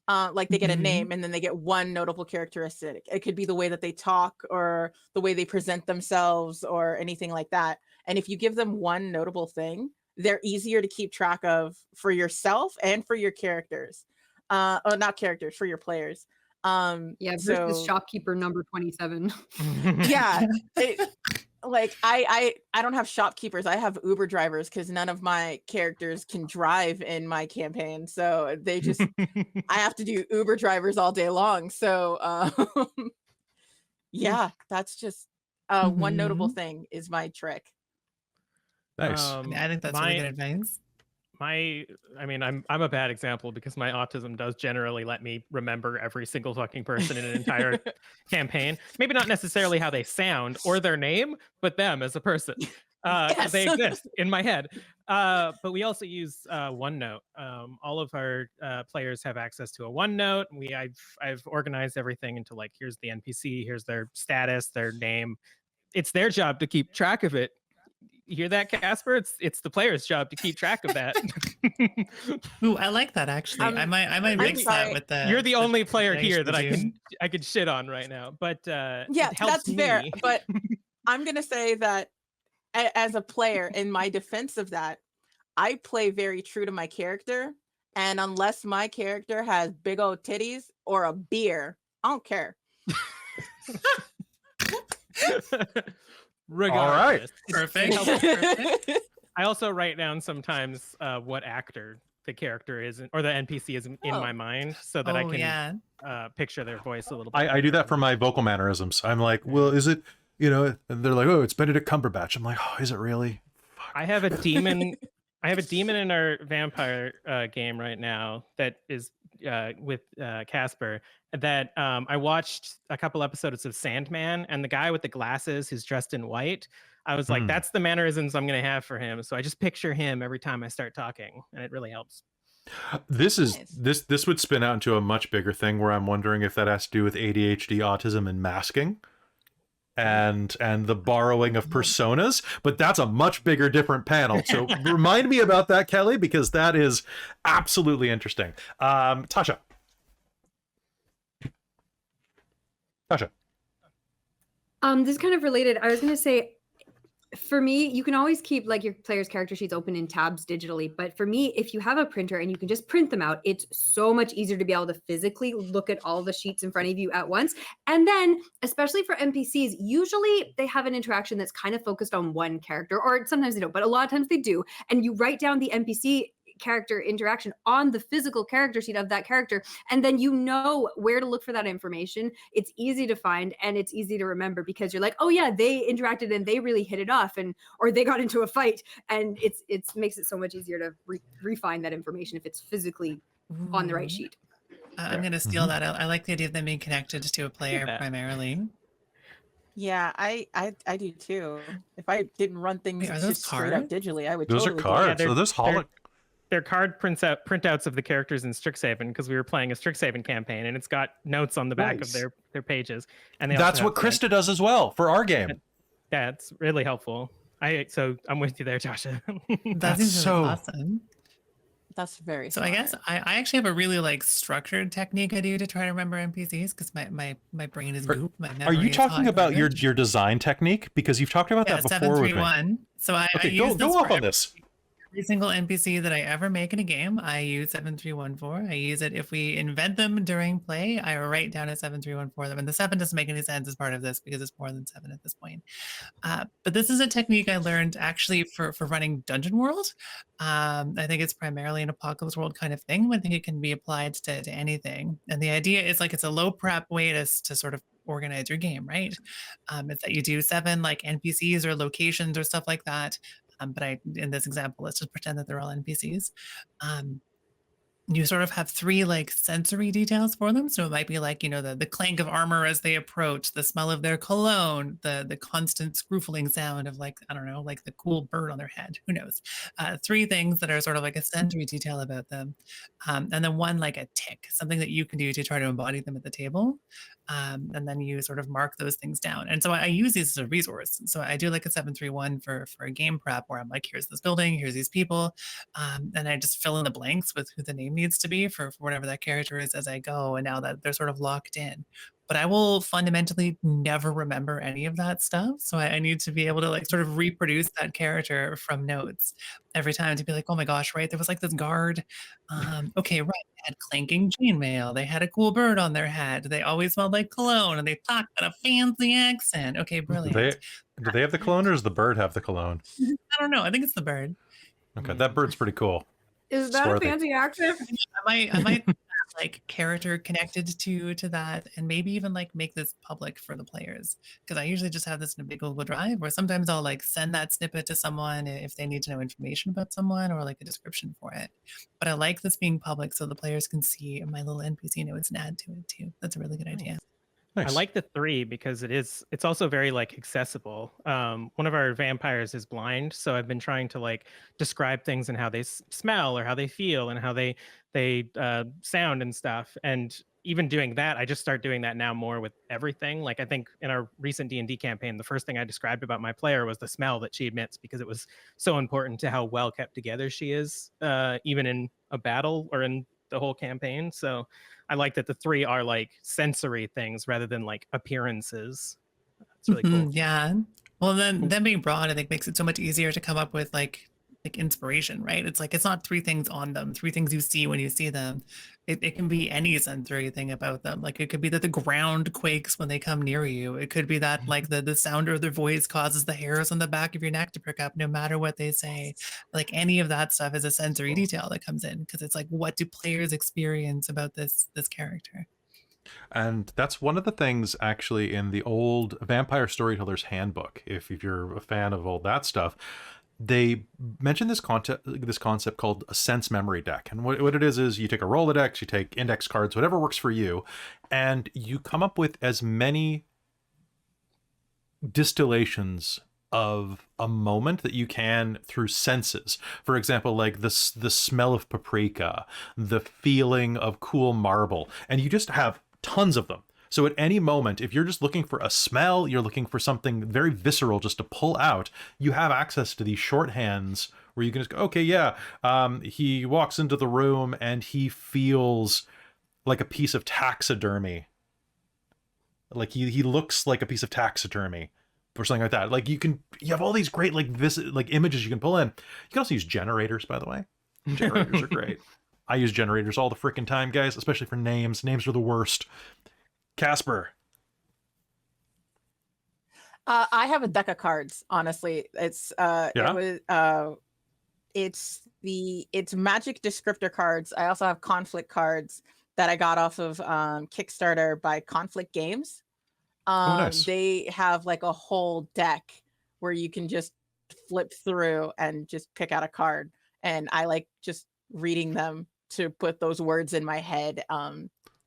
S5: Like they get a name and then they get one notable characteristic. It could be the way that they talk or the way they present themselves or anything like that. And if you give them one notable thing, they're easier to keep track of for yourself and for your characters. Not characters, for your players.
S3: Versus shopkeeper number 27.
S5: Like I don't have shopkeepers. I have Uber drivers because none of my characters can drive in my campaign. So they just I have to do Uber drivers all day long. So that's just one notable thing is my trick.
S1: Nice.
S2: I think that's really good advice.
S4: I'm a bad example because my autism does generally let me remember every single fucking person in an entire campaign. Maybe not necessarily how they sound or their name, but them as a person. Yes. They exist in my head. But we also use OneNote. All of our players have access to a OneNote. I've organized everything into like, here's the NPC, here's their status, their name. It's their job to keep track of it. You hear that, Casper? It's the player's job to keep track of that.
S2: Ooh, I like that actually. I might mix that with the.
S4: You're the only player here that I could shit on right now. But
S5: that's fair. But I'm gonna say that as a player, in my defense of that, I play very true to my character, and unless my character has big old titties or a beer, I don't care.
S4: Regardless,
S2: Perfect.
S4: Perfect. I also write down sometimes what actor the character is or the NPC is in my mind, so that I can picture their voice a little bit.
S1: I do that for my vocal mannerisms. I'm like, well, is it, and they're like, oh, it's Benedict Cumberbatch. I'm like, oh, is it really? Fuck.
S4: I have a demon. I have a demon in our vampire game right now that is with Casper that I watched a couple episodes of Sandman, and the guy with the glasses who's dressed in white, I was like, that's the mannerisms I'm going to have for him. So I just picture him every time I start talking, and it really helps.
S1: This would spin out into a much bigger thing where I'm wondering if that has to do with ADHD, autism, and masking. And the borrowing of personas, but that's a much bigger, different panel. So remind me about that, Kelly, because that is absolutely interesting. Tasha.
S3: This is kind of related. I was going to say, for me, you can always keep like your players' character sheets open in tabs digitally. But for me, if you have a printer and you can just print them out, it's so much easier to be able to physically look at all the sheets in front of you at once. And then, especially for NPCs, usually they have an interaction that's kind of focused on one character, or sometimes they don't, but a lot of times they do. And you write down the NPC character interaction on the physical character sheet of that character, and then you know where to look for that information. It's easy to find and it's easy to remember because you're like, oh yeah, they interacted and they really hit it off, and or they got into a fight, and it makes it so much easier to refine that information if it's physically on the right sheet.
S2: I'm going to steal that. I like the idea of them being connected to a player primarily.
S5: Yeah, I do too. If I didn't run things just straight up digitally, I would.
S1: Those
S5: totally
S1: are cards. So there's
S4: they're card printouts of the characters in Strixhaven, because we were playing a Strixhaven campaign, and it's got notes on the back of their pages. And
S1: that's what Krista does as well for our game.
S4: That's really helpful. So I'm with you there, Tasha.
S2: That's so awesome.
S5: That's very
S2: so smart. I guess I actually have a really structured technique I do to try to remember NPCs, because my brain is goop. My memory
S1: are you talking about your design technique? Because you've talked about that before with me.
S2: So I use
S1: go off on this.
S2: Every single NPC that I ever make in a game, I use 7314. I use it if we invent them during play. I write down a 7314 them, and the 7 doesn't make any sense as part of this because it's more than 7 at this point. But this is a technique I learned actually for running Dungeon World. I think it's primarily an Apocalypse World kind of thing, but I think it can be applied to anything. And the idea is it's a low prep way to sort of organize your game, right? It's that you do 7 NPCs or locations or stuff like that. But in this example, let's just pretend that they're all NPCs. You sort of have 3 sensory details for them. So it might be the clank of armor as they approach, the smell of their cologne, the constant scroofling sound of I don't know, the cool bird on their head. Who knows? 3 things that are sort of a sensory detail about them. And then 1 a tick, something that you can do to try to embody them at the table. And then you sort of mark those things down. And so I use these as a resource. So I do a 731 for a game prep where I'm here's this building, here's these people. And I just fill in the blanks with who the name needs to be for whatever that character is as I go. And now that they're sort of locked in, but I will fundamentally never remember any of that stuff. So I need to be able to sort of reproduce that character from notes every time to be oh my gosh, right? There was this guard. Okay, right. They had clanking chainmail. They had a cool bird on their head. They always smelled like cologne, and they talked in a fancy accent. Okay, brilliant.
S1: Do they have the cologne, or does the bird have the cologne?
S2: I don't know. I think it's the bird.
S1: Okay, that bird's pretty cool.
S3: Is that a fancy accent?
S2: I might character connected to that, and maybe even make this public for the players, because I usually just have this in a big Google Drive, or sometimes I'll send that snippet to someone if they need to know information about someone, or a description for it. But I like this being public so the players can see my little NPC notes and add to it too. That's a really good idea.
S1: Nice.
S4: I like the 3 because it's also very accessible. One of our vampires is blind, so I've been trying to describe things and how they smell or how they feel and how they sound and stuff. And even doing that, I just start doing that now more with everything. I think in our recent D&D campaign, the first thing I described about my player was the smell that she emits, because it was so important to how well kept together she is, even in a battle or in the whole campaign. So I like that the 3 are sensory things rather than appearances. It's really cool.
S2: Yeah. Well, then being broad, I think makes it so much easier to come up with like inspiration, right? It's like it's not three things on them, three things you see when you see them. It can be any sensory thing about them. Like it could be that the ground quakes when they come near you. It could be that like the sound of their voice causes the hairs on the back of your neck to prick up no matter what they say. Like any of that stuff is a sensory detail that comes in because it's like, what do players experience about this character?
S1: And that's one of the things actually in the old Vampire Storyteller's Handbook. If you're a fan of all that stuff, they mentioned this concept called a sense memory deck. And what it is you take a Rolodex, you take index cards, whatever works for you, and you come up with as many distillations of a moment that you can through senses. For example, like the smell of paprika, the feeling of cool marble, and you just have tons of them. So at any moment, if you're just looking for a smell, you're looking for something very visceral just to pull out, you have access to these shorthands where you can just go, okay, yeah, he walks into the room and he feels like a piece of taxidermy. Like he looks like a piece of taxidermy or something like that. Like you have all these great like images you can pull in. You can also use generators, by the way. Generators are great. I use generators all the freaking time, guys, especially for names. Names are the worst. Casper.
S5: I have a deck of cards. Honestly, it's it's magic descriptor cards. I also have conflict cards that I got off of Kickstarter by Conflict Games.
S1: Nice.
S5: They have like a whole deck where you can just flip through and just pick out a card, and I like just reading them to put those words in my head,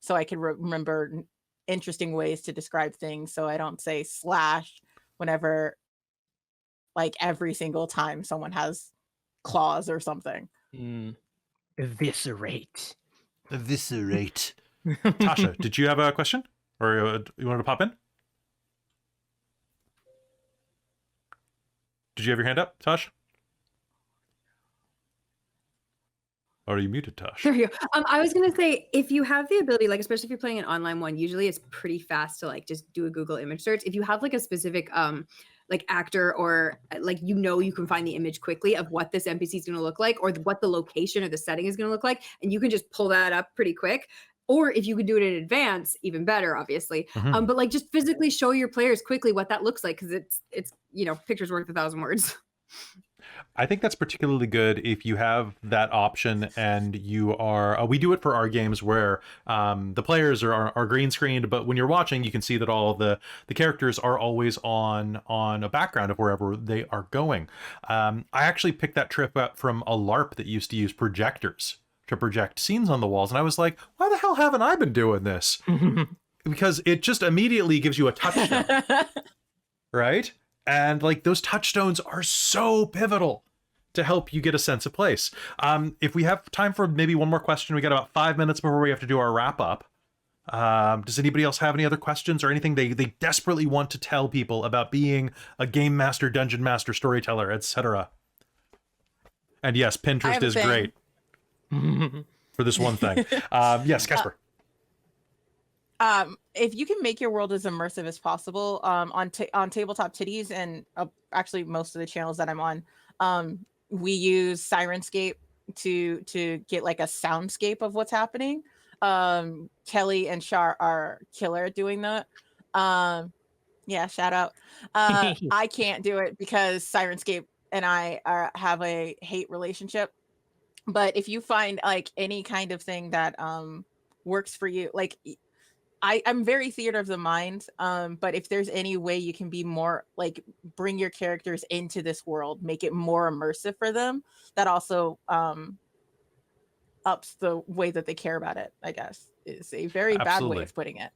S5: so I can remember interesting ways to describe things, so I don't say slash whenever, like every single time someone has claws or something.
S4: Eviscerate.
S1: Tasha, did you have a question, or you wanted to pop in? Did you have your hand up, Tosh? Or are you muted, Tosh?
S3: There you go. I was gonna say, if you have the ability, like especially if you're playing an online one, usually it's pretty fast to like just do a Google image search. If you have like a specific like actor, or like you can find the image quickly of what this NPC is gonna look like, or what the location or the setting is gonna look like, and you can just pull that up pretty quick. Or if you could do it in advance, even better, obviously.
S1: Mhm.
S3: But like just physically show your players quickly what that looks like, because it's pictures worth 1,000 words.
S1: I think that's particularly good if you have that option and you are, we do it for our games where the players are green screened, but when you're watching, you can see that all the characters are always on a background of wherever they are going. I actually picked that trip up from a LARP that used to use projectors to project scenes on the walls. And I was like, why the hell haven't I been doing this? Because it just immediately gives you a touchstone, right? And like those touchstones are so pivotal to help you get a sense of place. If we have time for maybe one more question, we got about 5 minutes before we have to do our wrap up. Does anybody else have any other questions or anything they desperately want to tell people about being a game master, dungeon master, storyteller, etc.? And yes, Pinterest is great for this one thing. Yes, Casper.
S5: If you can make your world as immersive as possible, on Tabletop Titties and actually most of the channels that I'm on, we use Sirenscape to get like a soundscape of what's happening. Kelly and Shar are killer at doing that. Yeah, shout out. I can't do it because Sirenscape and I have a hate relationship. But if you find like any kind of thing that works for you, like I'm very theater of the mind, but if there's any way you can be more like bring your characters into this world, make it more immersive for them, that also ups the way that they care about it, I guess. Is a very bad way of putting it.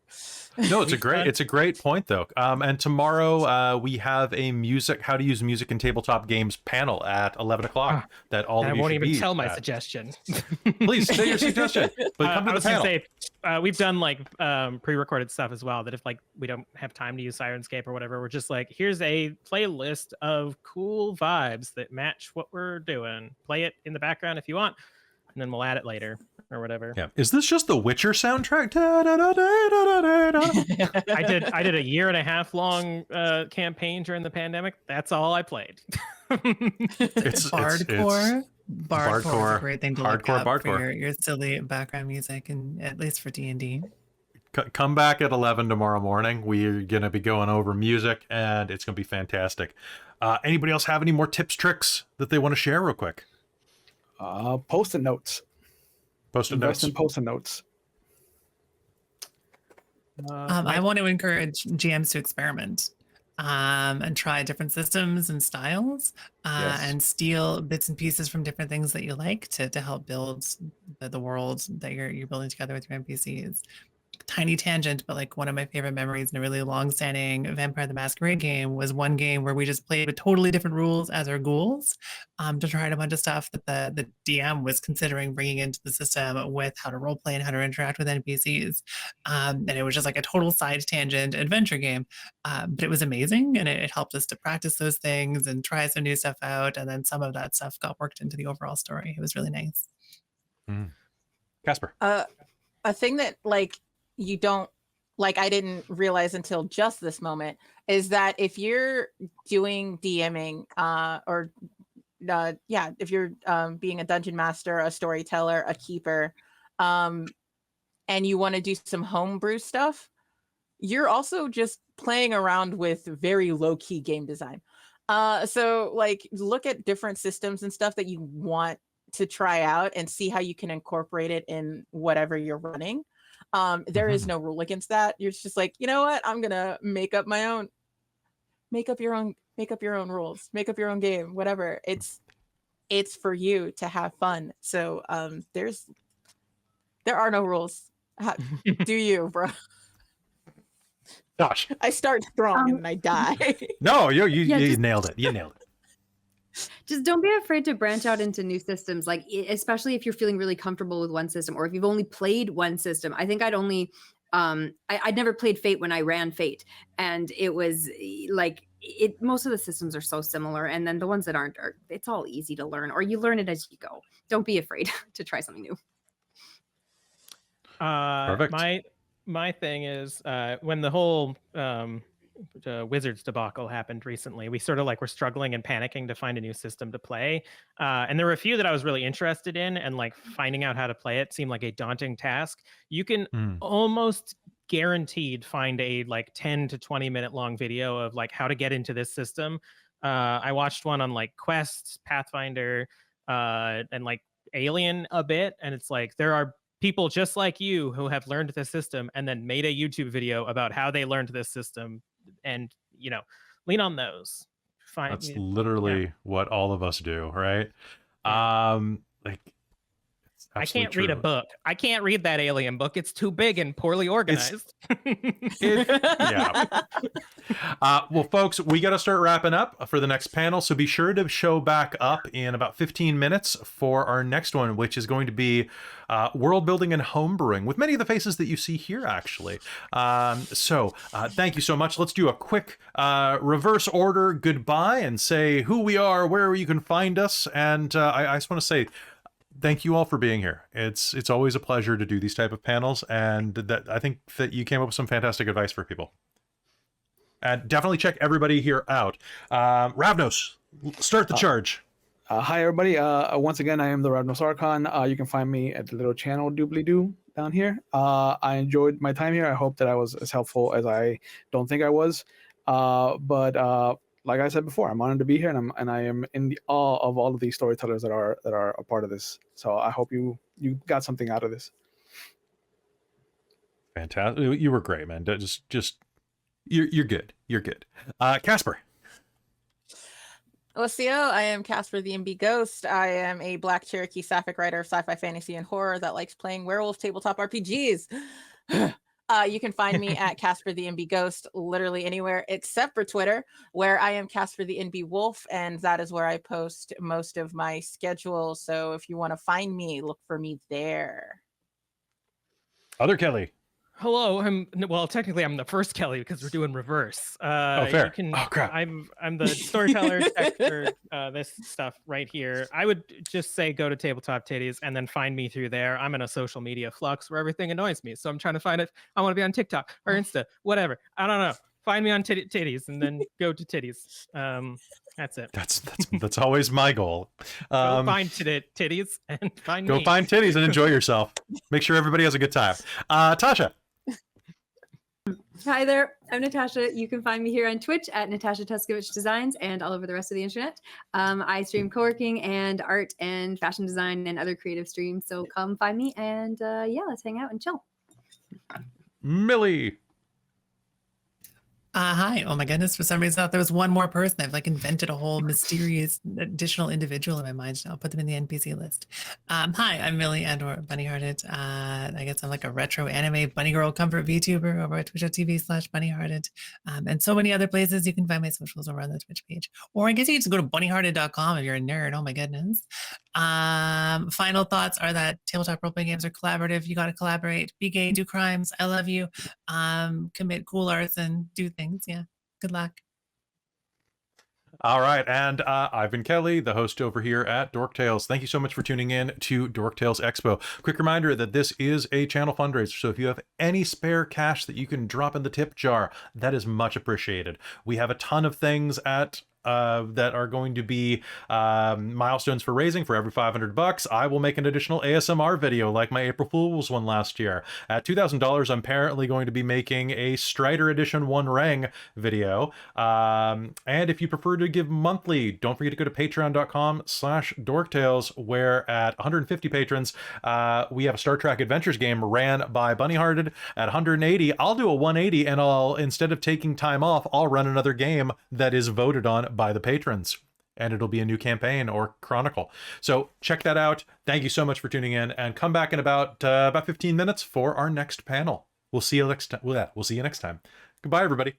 S1: No, it's a great point though. And tomorrow we have a how to use music in tabletop games panel at 11 o'clock. That all of you
S4: I won't
S1: should
S4: even
S1: be
S4: tell my
S1: at.
S4: suggestion.
S1: Please say your suggestion, but come to the panel.
S4: Say, we've done like pre-recorded stuff as well. That if like we don't have time to use Sirenscape or whatever, we're just like, here's a playlist of cool vibes that match what we're doing. Play it in the background if you want, and then we'll add it later or whatever.
S1: Yeah. Is this just the Witcher soundtrack?
S4: I did a 1.5 year long campaign during the pandemic. That's all I played.
S1: It's
S2: Bardcore. Bardcore is
S1: Bardcore.
S2: a great thing to look
S1: Hardcore
S2: up for
S1: Bardcore.
S2: your silly background music, and at least for D&D.
S1: Come back at 11 tomorrow morning. We're gonna be going over music, and it's gonna be fantastic. Anybody else have any more tips, tricks that they want to share real quick?
S6: Post-it notes.
S1: Post-it
S6: Invest
S1: notes.
S6: in post-it notes.
S2: I want to encourage GMs to experiment and try different systems and styles
S6: Yes.
S2: and steal bits and pieces from different things that you like to help build the world that you're building together with your NPCs. Tiny tangent, but like one of my favorite memories in a really long-standing Vampire the Masquerade game was one game where we just played with totally different rules as our ghouls to try out a bunch of stuff that the DM was considering bringing into the system with how to roleplay and how to interact with NPCs. And it was just like a total side tangent adventure game, but it was amazing, and it helped us to practice those things and try some new stuff out, and then some of that stuff got worked into the overall story. It was really nice.
S1: Casper.
S5: A thing that like you don't like I didn't realize until just this moment is that if you're doing DMing if you're being a dungeon master, a storyteller, a keeper, and you want to do some homebrew stuff, you're also just playing around with very low-key game design. So like look at different systems and stuff that you want to try out and see how you can incorporate it in whatever you're running. There is no rule against that. You're just like, you know what? I'm gonna make up your own rules, make up your own game, whatever. It's for you to have fun. So there are no rules. Do you, bro?
S1: Gosh.
S5: I start strong and I die.
S1: No, you
S3: just-
S1: nailed it. You nailed it.
S3: Just don't be afraid to branch out into new systems, like especially if you're feeling really comfortable with one system, or if you've only played one system. I think I'd never played Fate when I ran Fate, and it was like most of the systems are so similar, and then the ones that aren't, it's all easy to learn, or you learn it as you go. Don't be afraid to try something new.
S1: Perfect.
S4: My thing is when the whole Wizards debacle happened recently, we sort of like were struggling and panicking to find a new system to play, and there were a few that I was really interested in, and like finding out how to play it seemed like a daunting task. You can almost guaranteed find a like 10 to 20 minute long video of like how to get into this system. I watched one on like Quest, Pathfinder, and like Alien a bit, and it's like there are people just like you who have learned this system and then made a YouTube video about how they learned this system, and lean on those.
S1: That's literally what all of us do, right? Like,
S4: I can't read a book. I can't read that Alien book. It's too big and poorly organized.
S1: Yeah. Well, folks, we got to start wrapping up for the next panel. So be sure to show back up in about 15 minutes for our next one, which is going to be world building and homebrewing with many of the faces that you see here, actually. So thank you so much. Let's do a quick reverse order goodbye and say who we are, where you can find us. And I just want to say, thank you all for being here. It's always a pleasure to do these type of panels, and that I think that you came up with some fantastic advice for people. And definitely check everybody here out. Ravnos, start the charge.
S6: Hi, everybody. Once again, I am the Ravnos Archon. You can find me at the little channel doobly-doo down here. I enjoyed my time here. I hope that I was as helpful as I don't think I was. But like I said before, I'm honored to be here, and I am in the awe of all of these storytellers that are a part of this. So I hope you got something out of this.
S1: Fantastic! You were great, man. Just you're good. You're good. Casper.
S5: OCO, I am Casper the MB Ghost. I am a Black Cherokee Sapphic writer of sci-fi, fantasy, and horror that likes playing werewolf tabletop RPGs. You can find me at Casper the NB Ghost literally anywhere except for Twitter, where I am Casper the NB Wolf, and that is where I post most of my schedule. So if you want to find me, look for me there.
S1: Other Kelly.
S4: Hello, technically I'm the first Kelly because we're doing reverse.
S1: Fair. Crap.
S4: I'm the storyteller for this stuff right here. I would just say go to Tabletop Titties and then find me through there. I'm in a social media flux where everything annoys me, so I'm trying to find it. I want to be on TikTok or Insta, whatever. I don't know. find me on titties, and then go to titties. That's it.
S1: That's always my goal.
S4: Go find titties and find
S1: Go
S4: me.
S1: find titties and enjoy yourself. Make sure everybody has a good time. Tasha.
S3: Hi there, I'm Natasha. You can find me here on Twitch at Natasha Tuskovich Designs and all over the rest of the internet. I stream co-working and art and fashion design and other creative streams. So come find me and yeah, let's hang out and chill.
S1: Millie.
S2: Hi. Oh my goodness. For some reason, I thought there was one more person. I've like invented a whole mysterious additional individual in my mind. I'll put them in the NPC list. Hi, I'm Millie and/or Bunny Hearted. I guess I'm like a retro anime bunny girl comfort VTuber over at twitch.tv/Bunny Hearted. And so many other places. You can find my socials over on the Twitch page. Or I guess you can just go to bunnyhearted.com if you're a nerd. Oh my goodness. Final thoughts are that tabletop role-playing games are collaborative. You got to collaborate. Be gay, do crimes. I love you. Commit cool arts and do things. Yeah. Good luck.
S1: All right, and Ivan Kelly, the host over here at Dork Tales. Thank you so much for tuning in to Dork Tales Expo. Quick reminder that this is a channel fundraiser, so if you have any spare cash that you can drop in the tip jar, that is much appreciated. We have a ton of things at that are going to be milestones for raising. For every $500, I will make an additional ASMR video like my April Fool's one last year. At $2,000, I'm apparently going to be making a Strider Edition One Ring video. And if you prefer to give monthly, don't forget to go to patreon.com/dorktales, where at 150 patrons, we have a Star Trek Adventures game ran by Bunny Hearted. At 180, I'll do a 180, and I'll, instead of taking time off, I'll run another game that is voted on by the patrons, and it'll be a new campaign or chronicle. So check that out. Thank you so much for tuning in, and come back in about 15 minutes for our next panel. We'll see you next time. We'll see you next time. Goodbye, everybody.